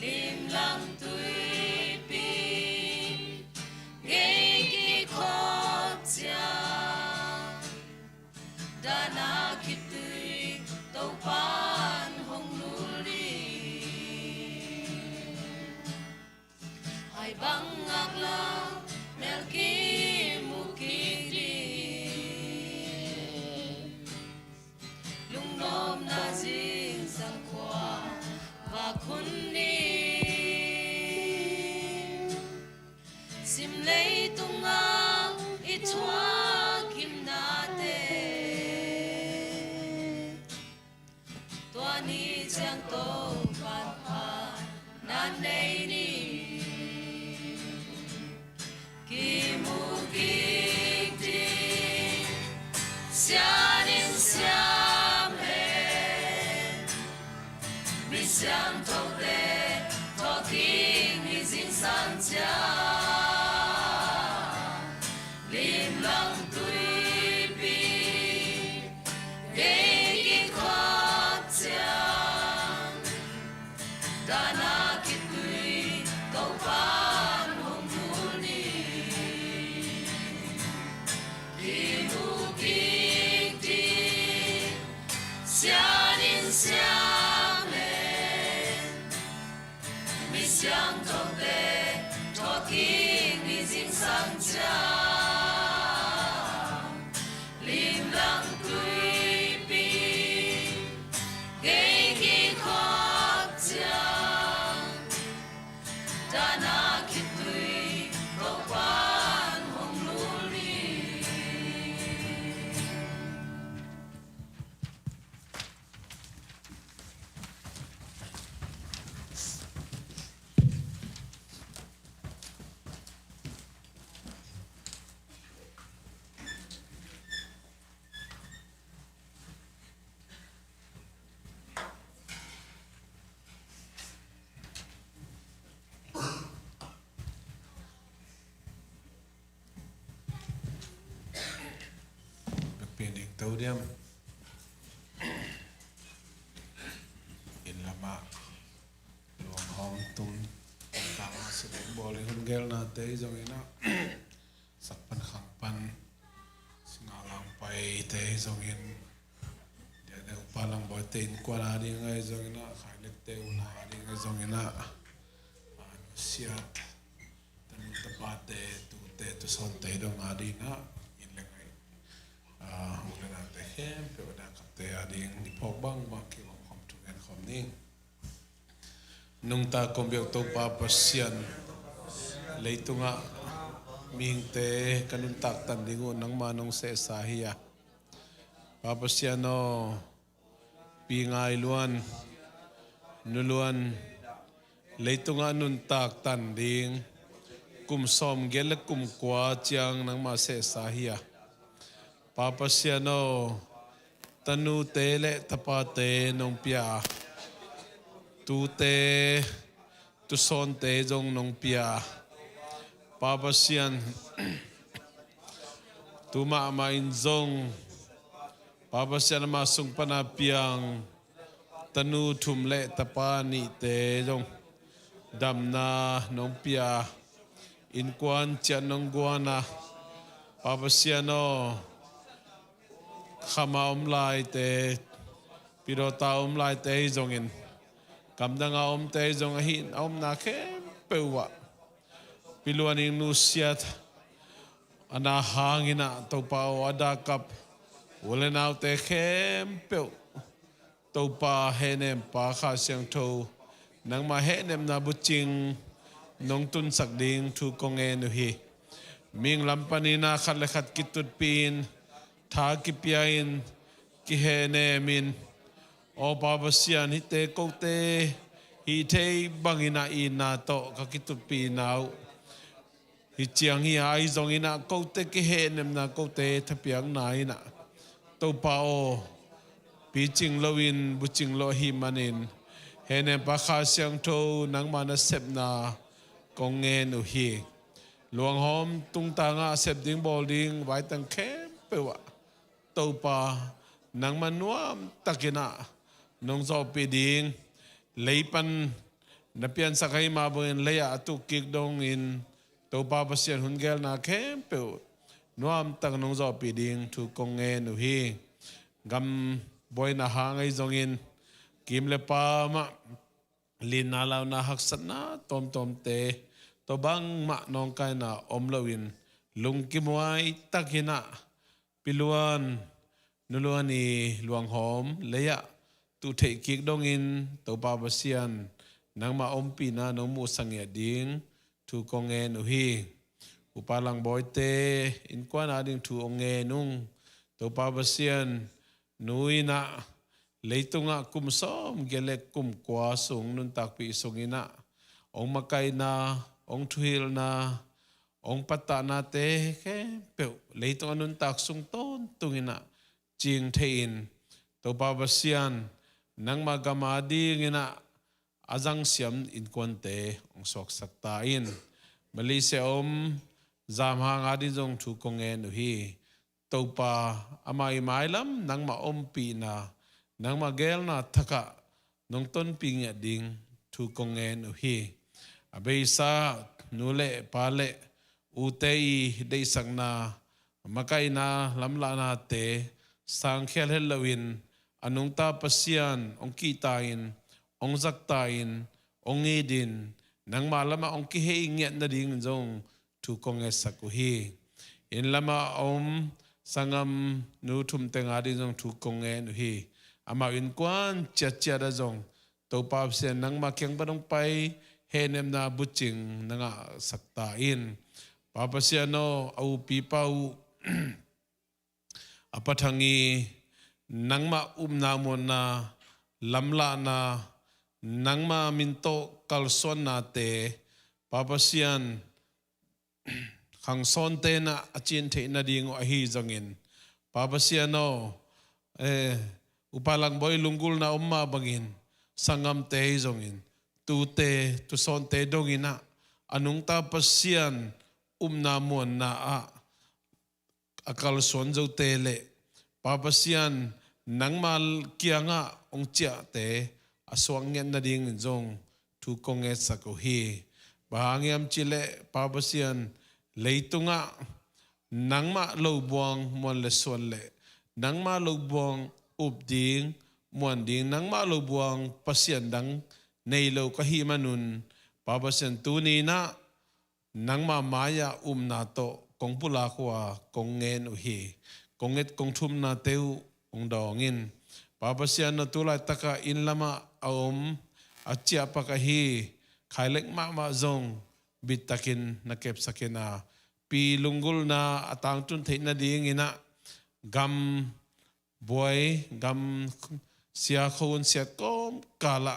lim lam tui pi ge ki kho bangak la melki mukidi lung nom na jing sang kwa va khun ni sim lei tunga itwa kim na te tua ni chang to pan pa na nei ni ki mu ki ti xian in xiam he mi xiam to de to king ni jin san cha lim lang tui pi ge ki khak cha dana ki tui to pan hong tu ni ki mu ki ti xian in xiam he mi xiam to de to king ni jin san cha lim lang tui pi ge ki khak cha dana ki tui to pan hong lu ni Pinik tau diam in lama luang hom tum tang sedeng boleh hunggel na te jong ina sakpan khangpan singalang pai te jong in dia ne upalang boy te in kwala di ngai jong ina khailek te una di ngai jong ina siat tan tapate tu son te dong adi na hula na te hem pe wada kapte ading di pogbang maki wang khom tungen khom ni nung ta kombyok to pa pasyan leitunga ming te kanun tak tandingu nang manong se sahiya papasyano pingai luan nuluan leitunga nun tak tanding kum som gelek kum kwa chiang nang ma se sahiya Papasyano tanu tele tapate nong pia tu te tu son te jong nong pia papasyan tu ma in jong papasyan masung panapiang tanu thum le tapani te jong damna nong pia in kwan chan nong guana papasyano khama lai te pirota lai te jongin kamdanga te jong hin na khem pewa piluaning nusiat ana hangina to pa ada kap ulenau te khem pe to pa henem pa kha siang tho nang ma henem na buching nong tun sak ding thu konge nu hi ming lampanina khat le khat kitut pin tha ki piain ki hene min o babasian hi te ko te hi te bangina ina to ka kitut pi nau hi chiang hi ai zong ina ko te ki henem na ko te thapiang na ina to pa o pi ching lowin bu ching lo hi manin hene pa kha siang tho nang mana sep na kong nge nu hi luang hom tung ta nga sep ding bol ding vai tang khem pe wa to pa nang manuam takina nong zo pi ding leipan na pian sakai ma boin leya tu kik dong in to pa pasien hungel na khem pe nuam tak nong zo pi ding thu kong nge nu hi gam boy na hangai zongin kim le pa ma lin na law na haksat na tom tom te to bang ma nong kai na om lawin lung ki muai takina piluan nuluani luang hom leya tu thei kik dong in to pa basian nang ma om pi na nong mu sangya ding tu konge nu hi upalang boite in kwan ading tu onge nung to pa basian nuina leitunga kum som gelek kum kwa sung nun tak pi sungina ong makai na ong thuil na ong pata na te ke pe leitung anun tak sung ton tungina ching thein to pa basian nang magama ding ina azang siam in kwante ong sok sakta in Malaysia zam hang adi jong thu kongen hi to pa amai mailam nang ma pi na nang ma gel na thaka nong ton ping ya ding thu kongen hi abeisa nule pale utei dei sangna makai na lamla na te sang khel helawin anung ta pasian ong ki tain ong zak tain ong edin nang malama ong ki he nget na ding jong thu konge sakuhi in lama sangam nu thum tenga di jong thu konge nu hi ama in kwan cha da jong to pa sen nang ma kyang badong pai henem na buching nanga sakta in papa siano au pi pau apathangi nangma na mon na lamla na nangma minto kalson na te papa sian khang son te na achin the na ding a hi zongin papa siano upalang boy lungul na umma bangin sangam te zongin tu te tu son te dongina anung ta pasian na mon na akal son zo te le papasian nangmal kianga ong chia te aswang ngen na ding zong thu konge sako hi bangiam chile papasian leitunga nangma lo buang mon le son le nangma lo buang up ding mon ding nangma lo buang pasian dang nei lo ka hi manun papasian tu ni na nangma maya na to kong pula kwa kong ngen uhi konget kong thum na teu ong dongin papasian na tulai taka in lama achia pakahi khailek ma zong bitakin na kep sakena pi lungul na atang tun theina ding ina gam boy gam sia khon sia kom kala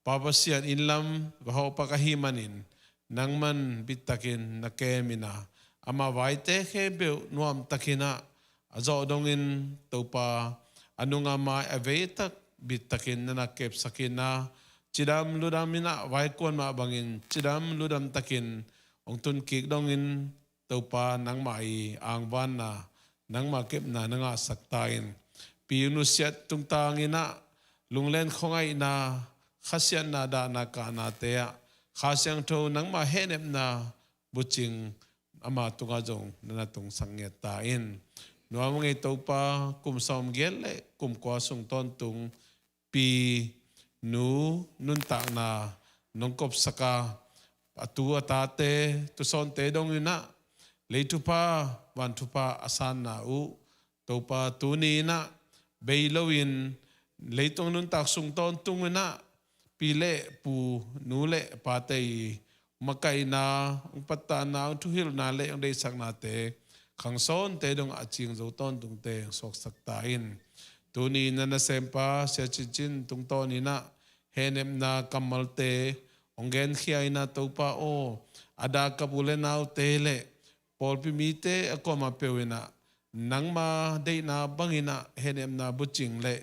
papasian in lam ho pakahi manin nangman bitakin na kemina ama waite khebe nuam takina azo dongin topa anunga ma avetak bitakin na kep sakina chidam ludamina waikon ma bangin chidam ludam takin ongtun kik dongin topa nangmai angwan na nangma kep na nanga saktain piunu siat tungtangina lunglen khongai na khasian na da na ka na te khasiang tho nangma henem na buching ama tunga jong na tung sanget ta in nuamong itopa kum som gele kum kwa sung ton tung pi nu nun ta na nongkop saka atu atate tu son te dong ina leitupa wan tupa asan na u topa tuni na beilowin leitong nun tak sung ton tung ina pile pu nule patei makai na pata na tuhil na le ang dei sang na te khang son te dong aching zo ton tung te sok sakta in tuni na na sempa se chin tung ton ina henem na kamal te ongen khiai na topa o ada kapule na te le pol pi mi te akoma pewina nangma dei na bangina henem na buching le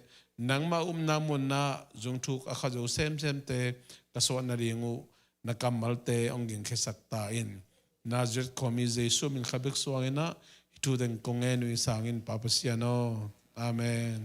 nangma na mun na zung thuk akhajo sem te kaswa na ringu na kamal te ongin khesakta in nazret khomi jesu min khabik suangina itu den kongen wi sangin papasiano amen.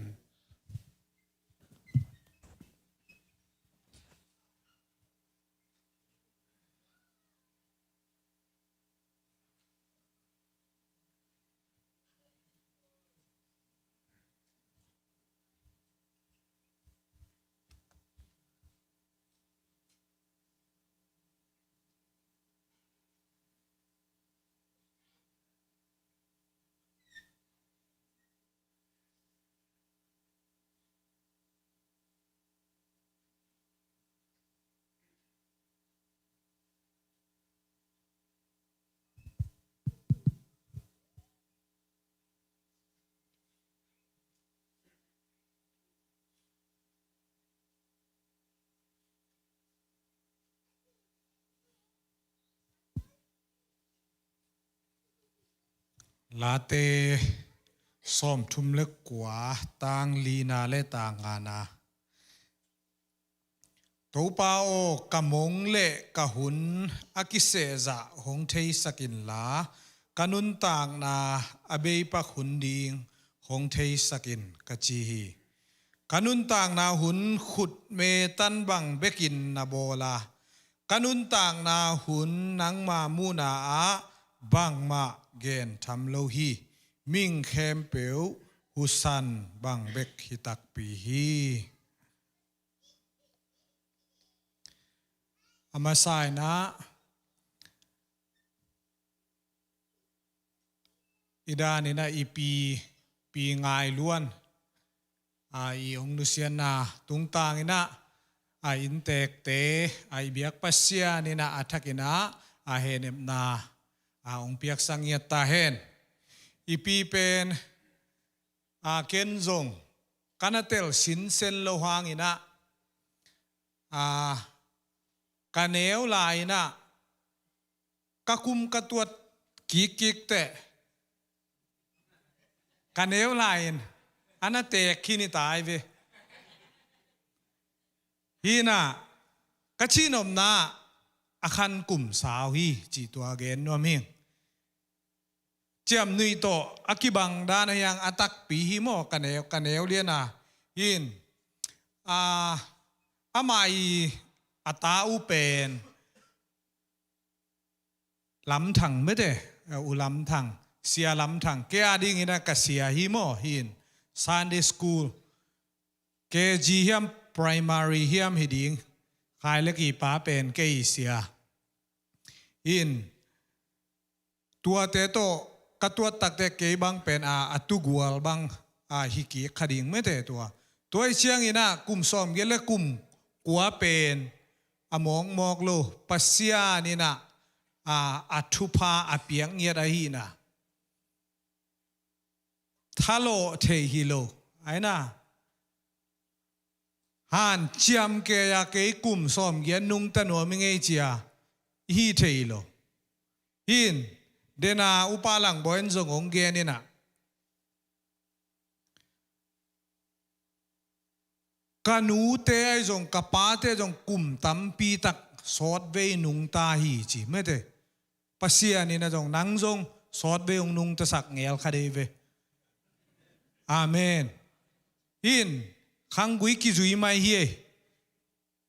ลาเตส้มทุมเล็กกว่าต่างลีนาเลต่างงานาตัวเปาโอกะมงเละกะหุนอากิเซจะหงเทสกินลากันุนต่างนาอเบยปักหุนดิงหงเทสกินกะจีฮีกันุนต่างนาหุนขุดเมตันบังเบกินนาโบลากันุนต่างนาหุนนังมามูนาอาบังมาเกนทำโลฮีมิงเคมเปียวฮุสันบังเบกฮิตักปีฮีอามาสายนะอิดานี่นะอีปีงายล้วนอีองนุเซียนาตุงตางอินะอินเตกเตเบียกปัสเซียนี่นะอัฐกินะเฮเนมนาองเปียกสังเยตตาเฮนอีปีเป็นเคนซงกันเตลสินเซนโลหางอินะกันเนวลายนะกะคุมกะตัวกิกเตกันเนวลายอันนั้นเตะขี้นิตายเวฮีน่ะกะชินอมนาอาคันกุมสาวฮีจีตัวเกนนัวมิงเจียมนุยโตอากิบังดานยังอัตักปีฮิโมกันเนวเลียนะยินอามาอีอัตาอุเป็นลำถังไม่ได้อุลำถังเสียลำถังเกียดิ้งนะก็เสียฮิโมหิน Sunday School เกจีฮิม Primary ฮิมฮิดิ้งใครเล็กอีป้าเป็นเกยเสียหินตัวเตโตกัตัวตักเตเกยบังเป็นอัตุกัวบังฮิกิขดิ้งไม่ได้ตัวเชียงอินะกุมซ้อมเยลกุมกัวเป็นมองมอกโลปัสยานี่นะอัตุพาอเปียงเงียดฮีนะทาโลเทฮิโลไอ้นะฮันเจียมเกียเกยกุมซ้อมเย็นนุ่งตะหนัวมิงเอเจียฮีเทฮิโลฮินเดนาอุปาลังบอยน์จงองเกนี่นะกันูเตไอจงกับป้าเตจงกุมตั้มปีตักสอดเวนุงตาฮีจีไม่ได้ปัสยานี่นะจงนังจงสอดเวองนุงตะสักเงลคาเดเวอาเมนอินขังกุยกิจุยไม่เฮีย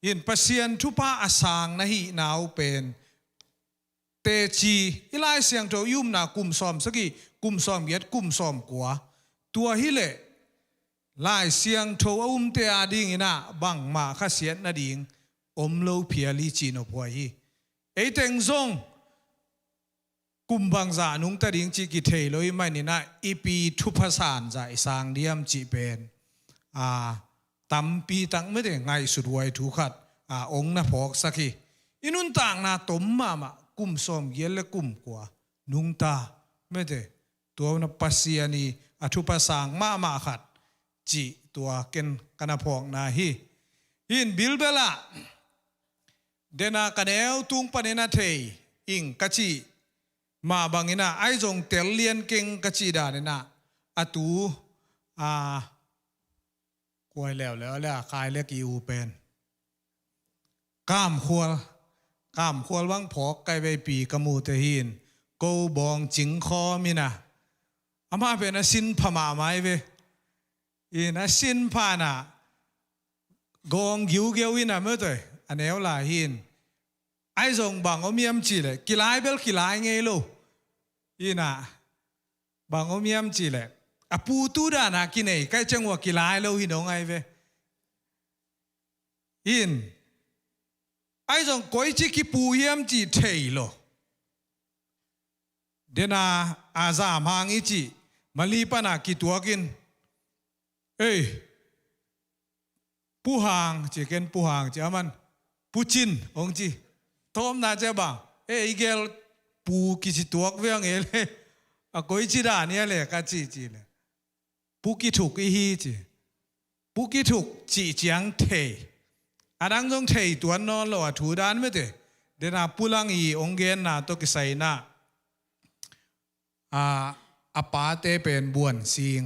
อินปัสยานทุพาอาสังนะฮีนาวเป็นเตจีอิไลเสียงโจยุมนากุมซ้อมสักีกุมซ้อมเย็ดกุมซ้อมกัวตัวฮิเลลายเสียงโทเตอาดิงอินะบังมาข้าเสียนนาดิงโลเพียลิจีโนพวยเอเตงซงกุมบังจานุงตาดิงจีกิเทโลยไม่นี่นะอีปีทุพสานใจสางเดียมจีเป็นตัมปีตังไม่ได้ไงสุดไวทุขัดองนะพอกสักีอินุนต่างนาตมมากุมสมเยลกุมกว่านุงตาไม่ได้ตัวนับปัสยานีทุพสางมาขัดจีตัวเกนกันพอกนาฮีอินบิลเบล่าเดนากันเอวตุงปนินาเทอิงกัจีมาบังอินะไอจงเตลเลียนเก่งกัจีดาเนนะอตูกวยแล้วคายเล็กอูเป็นก้ามขวลวังพอกไกไปปีกมูเตหินกูบองจิงคอมินะอามาเป็นสินพม่าไม้เวอินสินพานะกองยิวเกวินะเมื่อตัวอันเอวลาหินไอจงบังอมียมจีเลยกีฬาเบลกีฬาไงลูอินะบังอมียมจีเลยปูตูดานากินเอใกล้จังหวะกีฬาลูหินองไงเวอินไอจงก้อยจีกิปูยมจีเทยโลเดนาอาซามหางอิจีมาลีปนากิตัวกินปูหางจีเกนปูหางจีอามันปูจินองจีทอมนาเจ้าบังอีเกลปูกิจิตัวเวียงเอเลยก้อยจีดานี่เลยกัจีเลยปูกิถูกอีฮีจีปูกิถูกจีจังเทอันนั้นจงเทตัวนอนโลถูดานไม่เตเดนาปูลังอีองเกนนาตัวกิไซนา อปาเตเป็นบวนสิง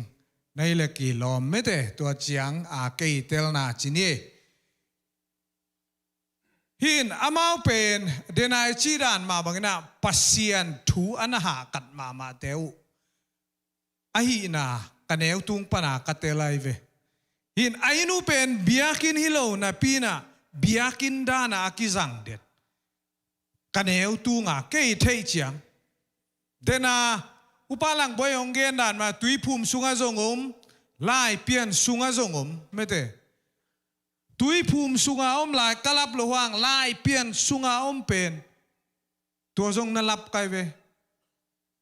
ในเลกีลอมไม่เตตัวเจียงอาเกยเตลนาจินีหินอามาเป็นเดนายจีดานมาบางนะปัสเซียนทูอันหากัดมาเตวอาหินากันเอวตุงปนากัเตลัยเวหินอายินูเป็นเบียกินฮิโลนาปีนาเบียกินดานาอากิจังเด็ดกันเอวตุงอาเกยเทเจียงเดนาอุปาลังบอยองเกนดานมาตุยภูมิสุงาจงไล่เปลี่ยนสุงาจงไม่เตตุยภูมิสุงาลายกลับระหว่างไล่เปลี่ยนสุงาเป็นตัวจงนลับไกเว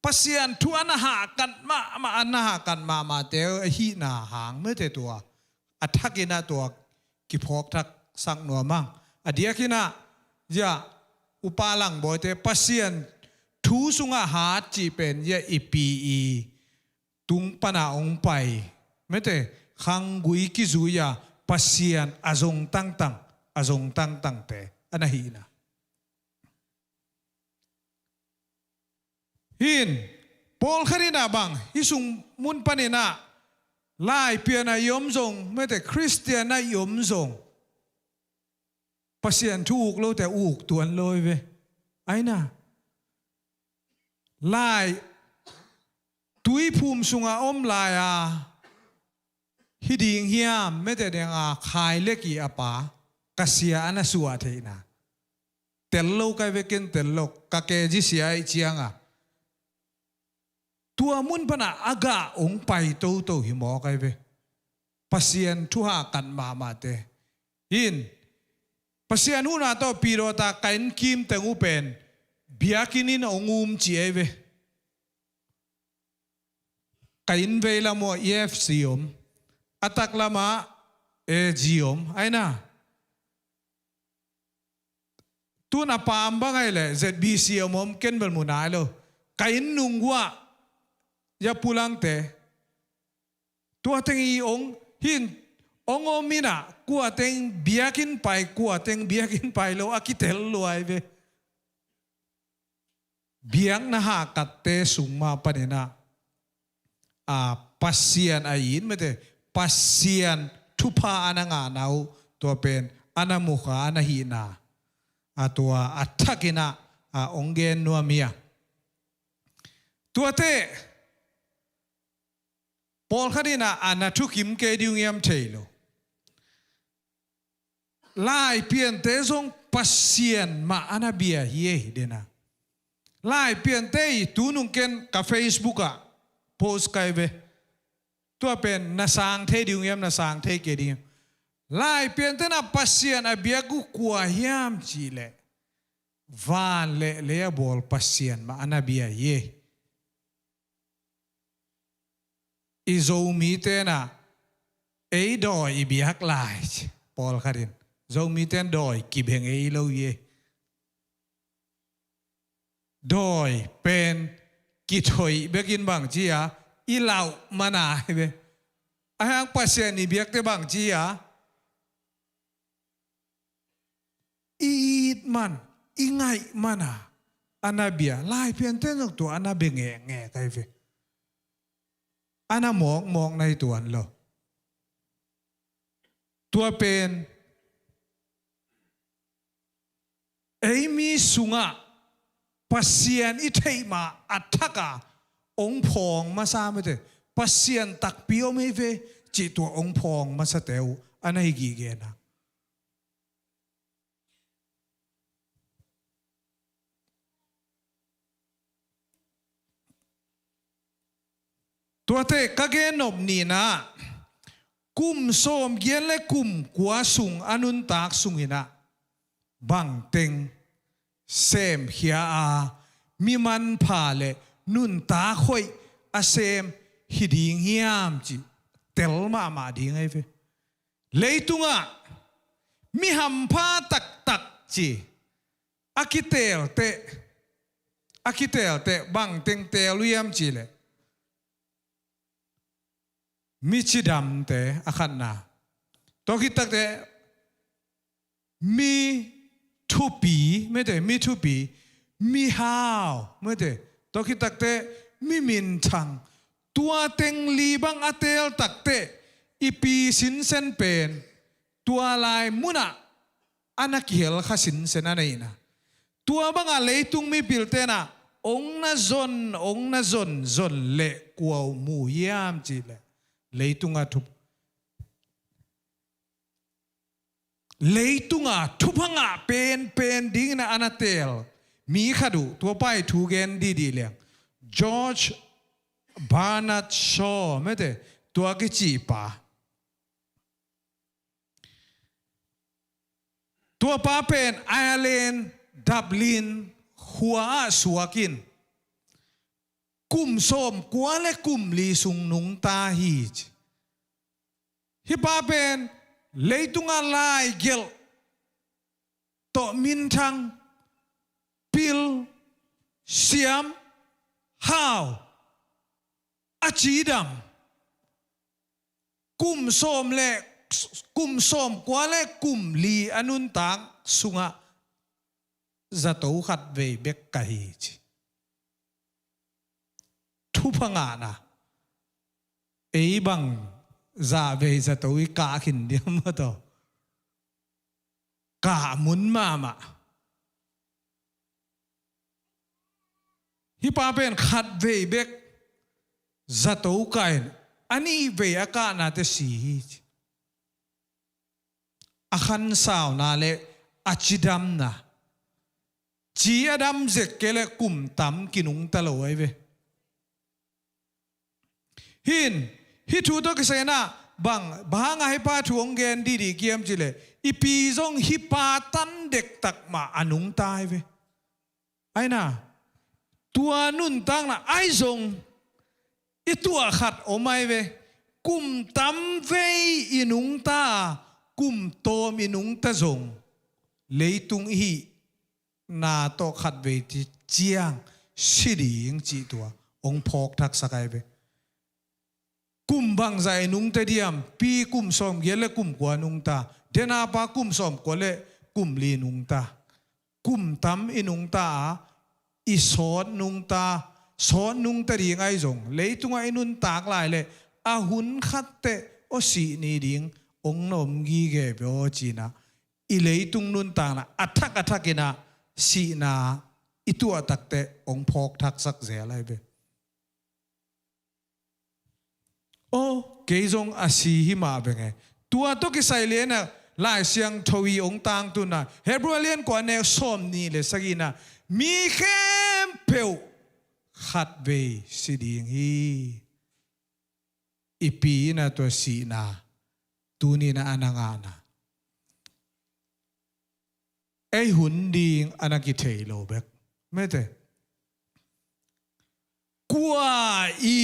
ปัสยันทุอันหากันมาอันหากันมาเตอหีนาหางไม่เตตัวอัฐกินาตัวกิพอกทักสังนัวมั่งอดียกินาจะอุปาลังบอยเตปัสยันทูสุงาหาจีเป็นเยอีปีตุงปนาองไปไม่เตขังกุยกิจุยาปัสยันอาจงตั้งเตอันหีนาหินปอลคารินาบังฮิสุงมุนปนินาไล่เปียนายมจงไม่แต่คริสเตียนนายมจงปัสยันถูกโลแต่อูกตัวลอยเวไอ้น่ะไล่ตุยภูมิสุงอาไล่ฮิดิงเฮียมไม่แต่เดียงขายเล็กอีอาปากเสียอันสัวเทนะเตลโลกไอเวกินเตลโลกะเกจิเสียไอเจียงตัวมุนปนะอากาองไปโตหิมอไกเวปัสยันทุหากันมาเตหินปัสยันหูนาโตปีโรตากันคิมเตงูเป็นเบียกินินองุมจีเอเวกันเวลาโมเอฟซีอมอัตักลามาเอจีอมไอ้น่ะตัวน่ะปามบ้างไงเลย ZBC อมเก็นเบลมุนายโลกันนุงว่ายาพูลังเตตัวเต็งอีองหินองอมินะกัวเต็งเบียกินไปกัวเต็งเบียกินไปโลอากิเตลโลไอเวเบียงนะฮะกัดเตสุงมาปะเนนะปัสเซียนไอยินไม่เตปัสเซียนทุพาอันงานาตัวเป็นอนามุขาอนาหินาตัวอัตถกินะองเกนนัวเมียตัวเตปอลคดีน่ะอันนั้นทุกิมเกดิวเงียมเทโลไล่เปลี่ยนเตจงปัสเซียนมาอันนั้นเบียเย่เดน่ะไล่เปลี่ยนเตยตูนุงเกนกับเฟซบุ๊กอะโพสต์ไกเวตัวเป็นนาสางเทดิวเงียมนาสางเทเกดิวไล่เปลี่ยนเตน่ะปัสเซียนอะเบียกุกัวเฮียมจีเล่วานเล่บอลปัสเซียนมาอันนั้นเบียเย่อิโซมีเตนะเอดอยอีบีฮักไลน์ปอลคารินโซมีเตนดอยกิบเฮงเอโลเยดอยเป็นกิถอยเบกินบางจีอาอีเหล่ามานาเบอาหังปัสเซนีเบียกเตบางจีอาอีดมันอีไงมานาอันนาเบียไล่เพียนเต้นตัวอันนาเบงแง่ไกเวอันนั้นมองในตัวนั่นเหรอตัวเป็นมีสุงะปัสยันอิเทมาอัฐกะองพองมาซาไม่ได้ปัสยันตักเปียวไม่เวจิตัวองพองมาสเตวอันนั้นกี่เกนะตัวเตะกะเกนอบนีนะกุมโสมเยเลกุมกัวสุงอนุนตากสุงินะบังเต็งเซมเฮียมีมันพาเลนุนตาคอยอาเซมฮิดิงเฮียมจีเตลมาดิงไงเฟเลยตุงะมีหัมพาตักจีอากิเตลเตบังเต็งเตลุยมจีเลมิชิดำเตะอาคันนาตอกิตักเตะมีทุปีไม่ได้มีทุปีมีฮาวไม่ได้ตอกิตักเตะมีมินชัง ตัวเต็งลีบังอเตลตักเตอีปีสินเซนเป็นตัวลายมุนะอันนักเฮลข้าสินเซนอะไรนะตัวบังอะไรตุงมีพิลเตนะองน่าจนเละกวาวมูยามจีเละเลยตุงอาทุบเลยตุงอาทุบหังอาเป็นดิ้งนะอันเตลมีขัดูตัวไปทูเกนดีเลี้ยงจอร์จบาร์นัทชอไม่ได้ตัวกิจีปาตัวป้าเป็นไอร์แลนด์ดับลินหัวสวกินกุมส้มกัวและกุมลีสุงนุงตาฮีจฮิป้าเป็นเลยตุงอะไรเกลโตมินทังพิลเซียมฮาวอาจีดัมกุมส้มและกุมส้มกัวและกุมลีอนุนตังสุงะจะโตขัดเวเบกกะฮีจทุพงานะเอบังจะเวจะโตอีกาขินเดียมตัวกามุนมาฮิปาเป็นขัดเวเบกจะโตกันอันนี้เวอากานาเตสีอาขันสาวนาเลอาจิดัมนะจีอดัมเจกเลกุมตัมกินุงตะลอยเวฮิทูตกิเซนะบังบางให้ป้าทวงเกนดีเกียมจิเลอีปีซงฮิปาตันเด็กตักมาอนุงตายเวไอ้น่ะตัวนุ่นตั้งน่ะไอ้ซงอีตัวขัดโอไม่เวกุมตัมเวอินุงตากุมโตมินุงตะซงเลยตุงฮีนาโตขัดเวทีเจียงสิริงจีตัวองพอกทักสกายเวกุมบังใจนุงตะเดียมปีกุมสมเยเลกุมกว่านุงตาเดนาปากุมสมกว่าเลกุมลีนุงตากุมตัมอินุงตาอิสอนนุงตาสอนนุงตะดีไงจงเลยตุงไอนุนตากลายเลยอาหุนขัดเตโอสีนีดิงองนมกีเกเบโอจีนะอิเลยตุงนุนตางนะอัทักกินะสีนาอิตัวตักเตองพอกทักสักเสียอะไรเบโอ้เกยจงอาศีหิมาเป็นไงตัวตุกิไซเลนะลายเสียงทวีองตางตุนะเฮบรูเลียนกว่าแนวส้มนี่เลยสักนะมีเข้มเปียวขัดเวสิดีงฮีอีปีนะตัวสีนาตูนี่นะอนางานะไอหุ่นดีงอนากิเทโลเบกไม่แต่กว่าอี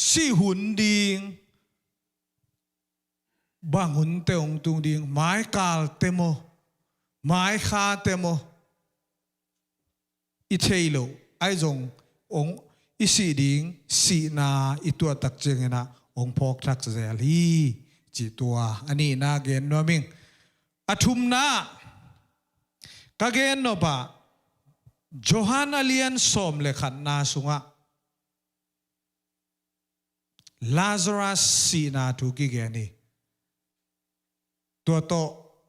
สิหุ่นดีงบางหุ่นเตองตุงดีงไม้กาลเตโมไม้คาเตโมอิเทโลไอจงองอิสิดิงสีนาอิตัวตักเจงนะองพอกทักเซลีจิตัวอันนี้นาเกนโนมิงอาทุมนากะเกนโนบะโจฮานาเลียนสมเลขันนาสุงะลาซารัสสีนาทุกิเกนีตัวโต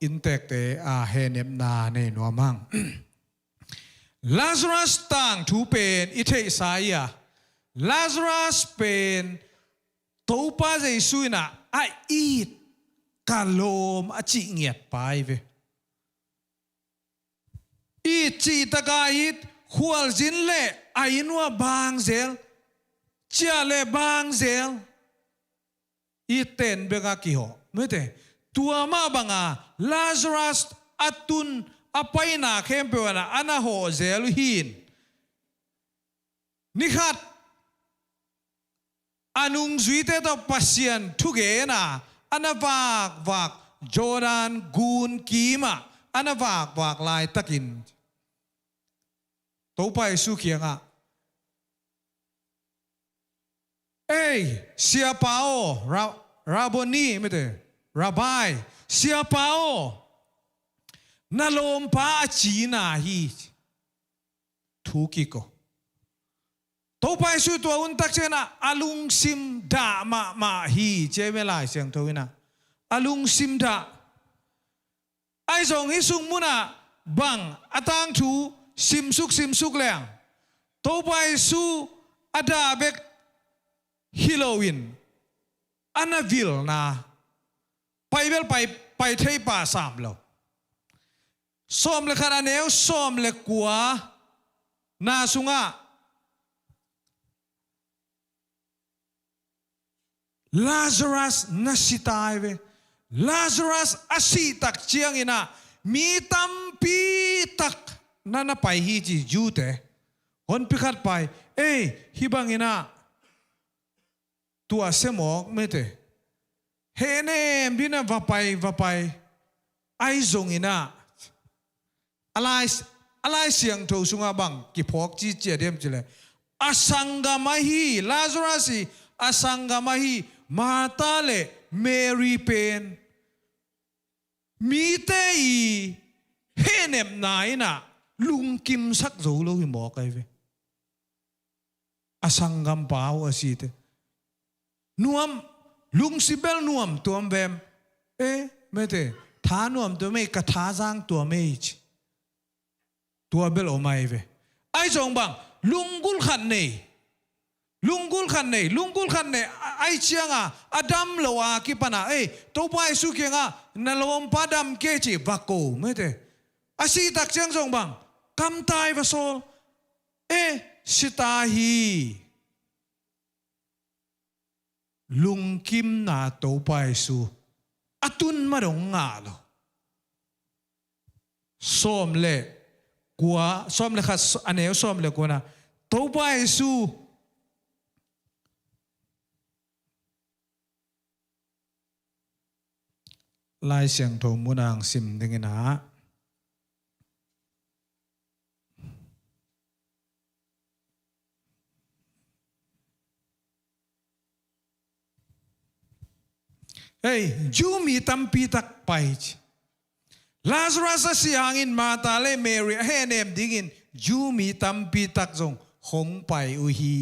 อินเตกเตอาเฮเนมนาเนนัวมังลาซารัสต่างทูเป็นอิเทอิสายาลาซารัสเป็นตัวป้าใจสุยนะไออีดกาโลมอจิเงียดไปเวอีจีตะกาอิดขวลจินเล่ไอนัวบางเซลเจาเล่บางเซลอีเต็นเบกากิโฮไม่เตตัวมาบังอาลาซารัสอัตุนอภัยนาเข้มเปวนะอันน่ะโหเซลหินนิขัดอนุงจุยเตตปัสยันทุเกนะอันน่ะวากจอร์แดนกูนกีมาอันน่ะวากลายตะกินตัวไปสุขียงอ่ะเอ้ยเสียเปาราบอนี่ไม่ใช่ราบายเสียเปานาลมป้าจีนาฮีทุกิโก ตัวไปสู้ตัวอุนตักเจนะอลุงซิมดามาฮีเจเวลาเสียงทวินะอลุงซิมดาไอ้ส่งให้สุงมุนะบังอตังทูซิมสุกแรงตัวไปสู้อดาเบกฮิโลวินอันนาวิลนะไปเทป่าสามแล้วซ้อมเลยขนาดนี้ซ้อมเลยกว่านาสุงะลาซารัสนัสสิตายเวลาซารัสอาศิตักเชียงอินะมีตัมปีตักนั่นไปฮีจีจูเตคนพิคัดไปฮิบังอินะตัวเสมอกไม่เตเฮเนมบินะว่าไปไอซงอินะอะไรเสียงโทสุงะบังกิพอกจีเจเดียมจิเลอสังกามาฮีลาซารัสอสังกามาฮีมาตาเลเมรีเพนมีเตยเฮเนมนายนะลุงกิมสักโจโลหิมอกไอเวอสังกัมปาวอสิเตนวมลุงสิเบลนวมตัวเบมไม่เตทานวมตัวไม่กระทาจังตัวไม่ตัวเบลออกมาเวไอจงบังลุงกุลขันเนลุงกุลขันเนไอเชียงอดัมลวากิปนะตัวไปสุเกียงนลวมปาดัมเกจิวักโกไม่เตอาศิตักเชียงจงบังคำตายวะโซสิตาฮีลุงกิมนาตัวไปสุอตุนมาดงงาโลซ้อมเล่กว่าซ้อมเล่ขัดอันเนี้ยซ้อมเล่กว่านะตัวไปสุลายเสียงโทมุนางซิมดึงนะจูมีตัมปีตักไปลาซารัสเสียงอินมาตาเลเมรีเฮเนมดิ่งจูมีตัมปีตักจงหงไปอุฮี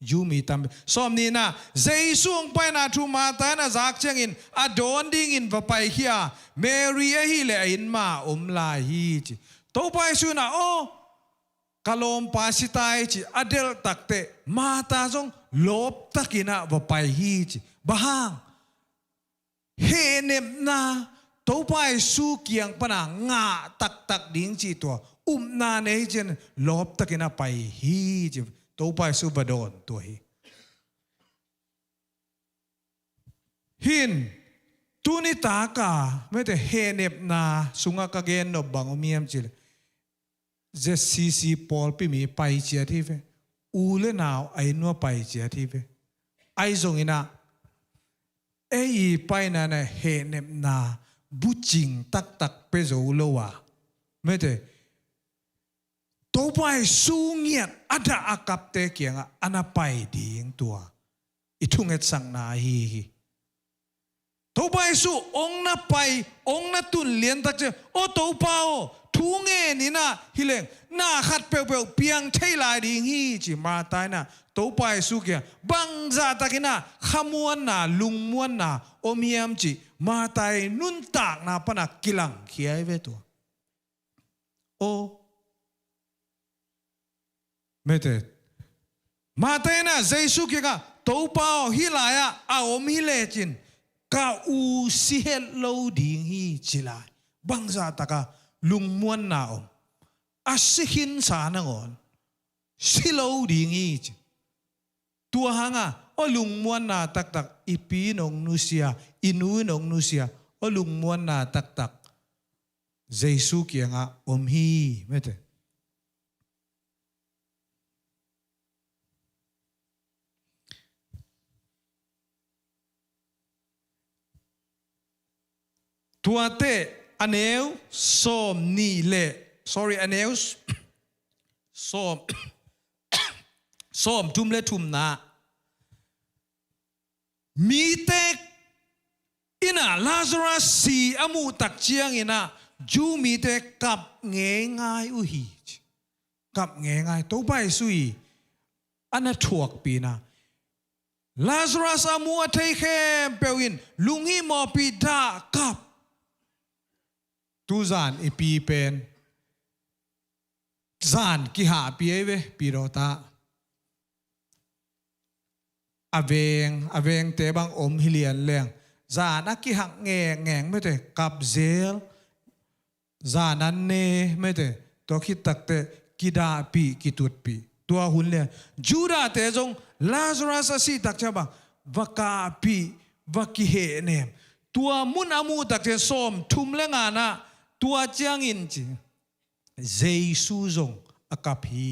จูมีตัมสมนี้นะเจสุงไปนะทูมาตานะจากเชียงอินอดอนดิ่งอินว่าไปเฮียเมรีฮีเลอินมาลาฮีจิตัวไปสุนะกะลมปาสิตายจิอเดลตักเตมาตาจงลบตักินะว่าไปฮีจิบ้างเฮเนมนาตัวไปสู้เกียงปนังงาตักดิ้งจีตัวนาเนจนลบตะกินไปฮีจีตัวไปสู้บดอนตัวฮีหินตุนิตากาไม่แต่เฮเนมนาสุงกะเกนนบังอมียมจิเลเจซีปอลปิมีไปเจียที่เวอูเลนาวไอนัวไปเจียที่เวไอซงอินะไปนั่นเฮเนมนาบุจิงตักเปโซโลวาไม่ได้ตัวไปสูงเงียดอาดาอากับเตเกียงอันไปดีงตัวอิทุงเอสังนาฮีตัวไปสู้องนับไปองนัตุนเลียนตักเจตัวเปล่าทุงเงินี่นะฮิเลงน่าขัดเปลวเปียงใช่ลายดีฮีจิมาตายนะตัวไปสู้เกียบังซาตะกินะขมวนนะลุงมวนนะอมยามจิมาตายนุ่นตากนะปนักกิลังเขียเวตัวไม่เด็ดมาตายนะเจสุเกียก็ตัวเปล่าฮิลายะอมฮิเลจินกาอูสิเฮลโลดิงฮีจิลายบังซาตะกะลุงมวนนะอาศิหินสานงอนสิโลดิงฮีตัวหางลุงมวนนาตักอีปีนงนุเซียอินูนงนุเซียลุงมวนนาตักเจสุเกียงฮีไม่เถอะตัวเตอันเอวส้มนี่เล่ sorry อันเอวส้มทุ่มเล่ทุ่มนามีเตกอินะลาซารัสสีอามูตักเชียงอินะจูมีเตกกับเงยง่ายอุฮีกับเงยง่ายตัวไปสุย อันนั้นถวกปีนะลาซารัสอามัวเทเคมเปวินลุงฮีมอปีดากับตูซานอีปีเป็นซานกิหาปีเอเวปีโรตาอเวงเตบังอมฮิเลียนเลียงซานักกิหักแงไม่เตกับเซลซานันเนไม่เตตัวคิดตักเตกิดาปีกิตุดปีตัวหุ่นเลียจูดาเตจงลาซารัสสิตักเจ้าบังวักาปีวักกิเฮเนมตัวมุนอามูตักเจสอมทุมเลงานะตัวเจียงอินจิเจซูจงอากับฮี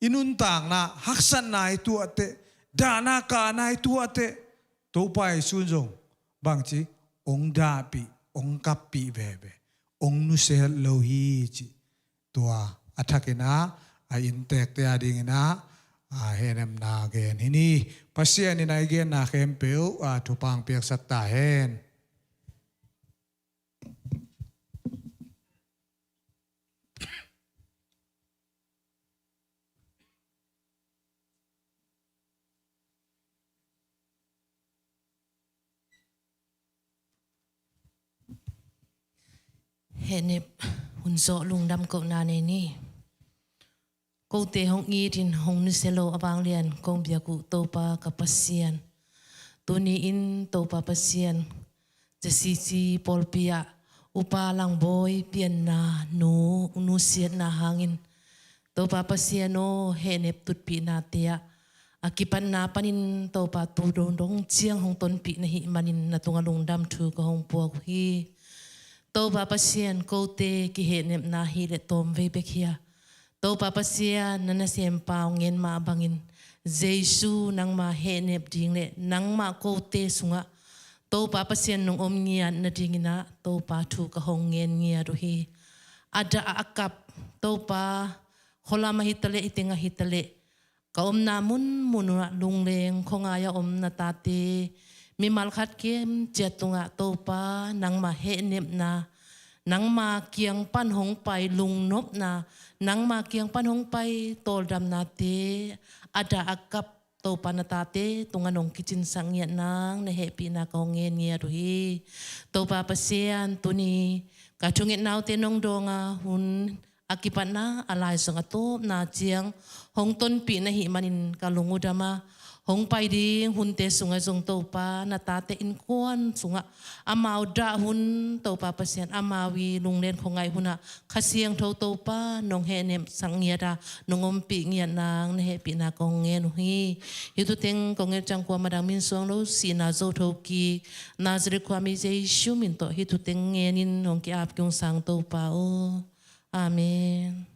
อินุนต่างนะฮักสันนายตัวเตดานากานายตัวเตตัวไปสุนจงบางทีองดาปีองกับปีเบเบองนุเซลโลฮีจิตัวอัฐกินะอินเตกเตียดิงนะเฮนมนาเกนฮินี่ปัสเซียนินายเกนนาเข้มเปียวทุปังเปียกสัตตาเฮนเห็นเนี่ยหุ่นโซลุงดำกบนาในนี่กูเตะห้องอีดินห้องนิเซโลอบางเรียนกงเบียกุโตปากับปัสเซียนตัวนี้อินโตปาปัสเซียนจะซีปอลเปียอุปาลังบอยเปียนนานูเสียนาหางินโตปาปัสเซียนโอเห็นเนี่ยตุดปีนาเตียอากิปันนาปันินโตปาตูดงเจียงห้องต้นปีนะฮิมันินนาตุงลุงดำทูกับห้องปัวกุฮีโตปาปัสเซียนโกเตกิเหเนมนาฮีเลตอมเวเบคียโตปาปัสเซียนนันเสียมปาวเงินมาบังอินเจซูนังมาเฮเนบดิงเลนังมาโกเตสุงะโตปาปัสเซียนนงอมเงียนดิงินะโตปาทูกะหงเงียนเงียดุฮีอาดาอากับโตปาโคลามาฮิตเลอิติงะฮิตเลกะอมนามุนนะลุงเลงคงอายอมนาตาเตมีมัลคัดเกมเจตุงะโตปานังมาเฮเนบนานังมาเกียงปั้นหงไปลุงนบนานังมาเกียงปั้นหงไปโตดำนาเตอาดาอากับโตปานาตาเตตุงะนงกิจินสังเงียนางในเฮปีนากองเงียนเงียดุฮีโตปาปเซียนตุนีกะจุงเงนาวเตนงดงาหุนอากิปันนาอะไรสังโตนาเจียงหงต้นปีนะหิมันินกะลุงอุดามาหงไปดีหุ่นเตสุงะจงโตปานาตาเตอินควนสุงะอามาวดาหุ่นโตปาเปเซียนอามาวีลุงเล่นของไงหุ่นอะขเสียงโตปานงเฮเนมสังเงียดานงอมปีเงียนางในเฮปีนากองเงียนฮีฮิตุเต็งกองเงียจังกว่ามาดังมินสวงโลสีนาโจโทกีนาจริกว่ามิเจชูมินโตฮิตุเต็งเงียนินหงกีอาบกิงสังโตปาโออาเมน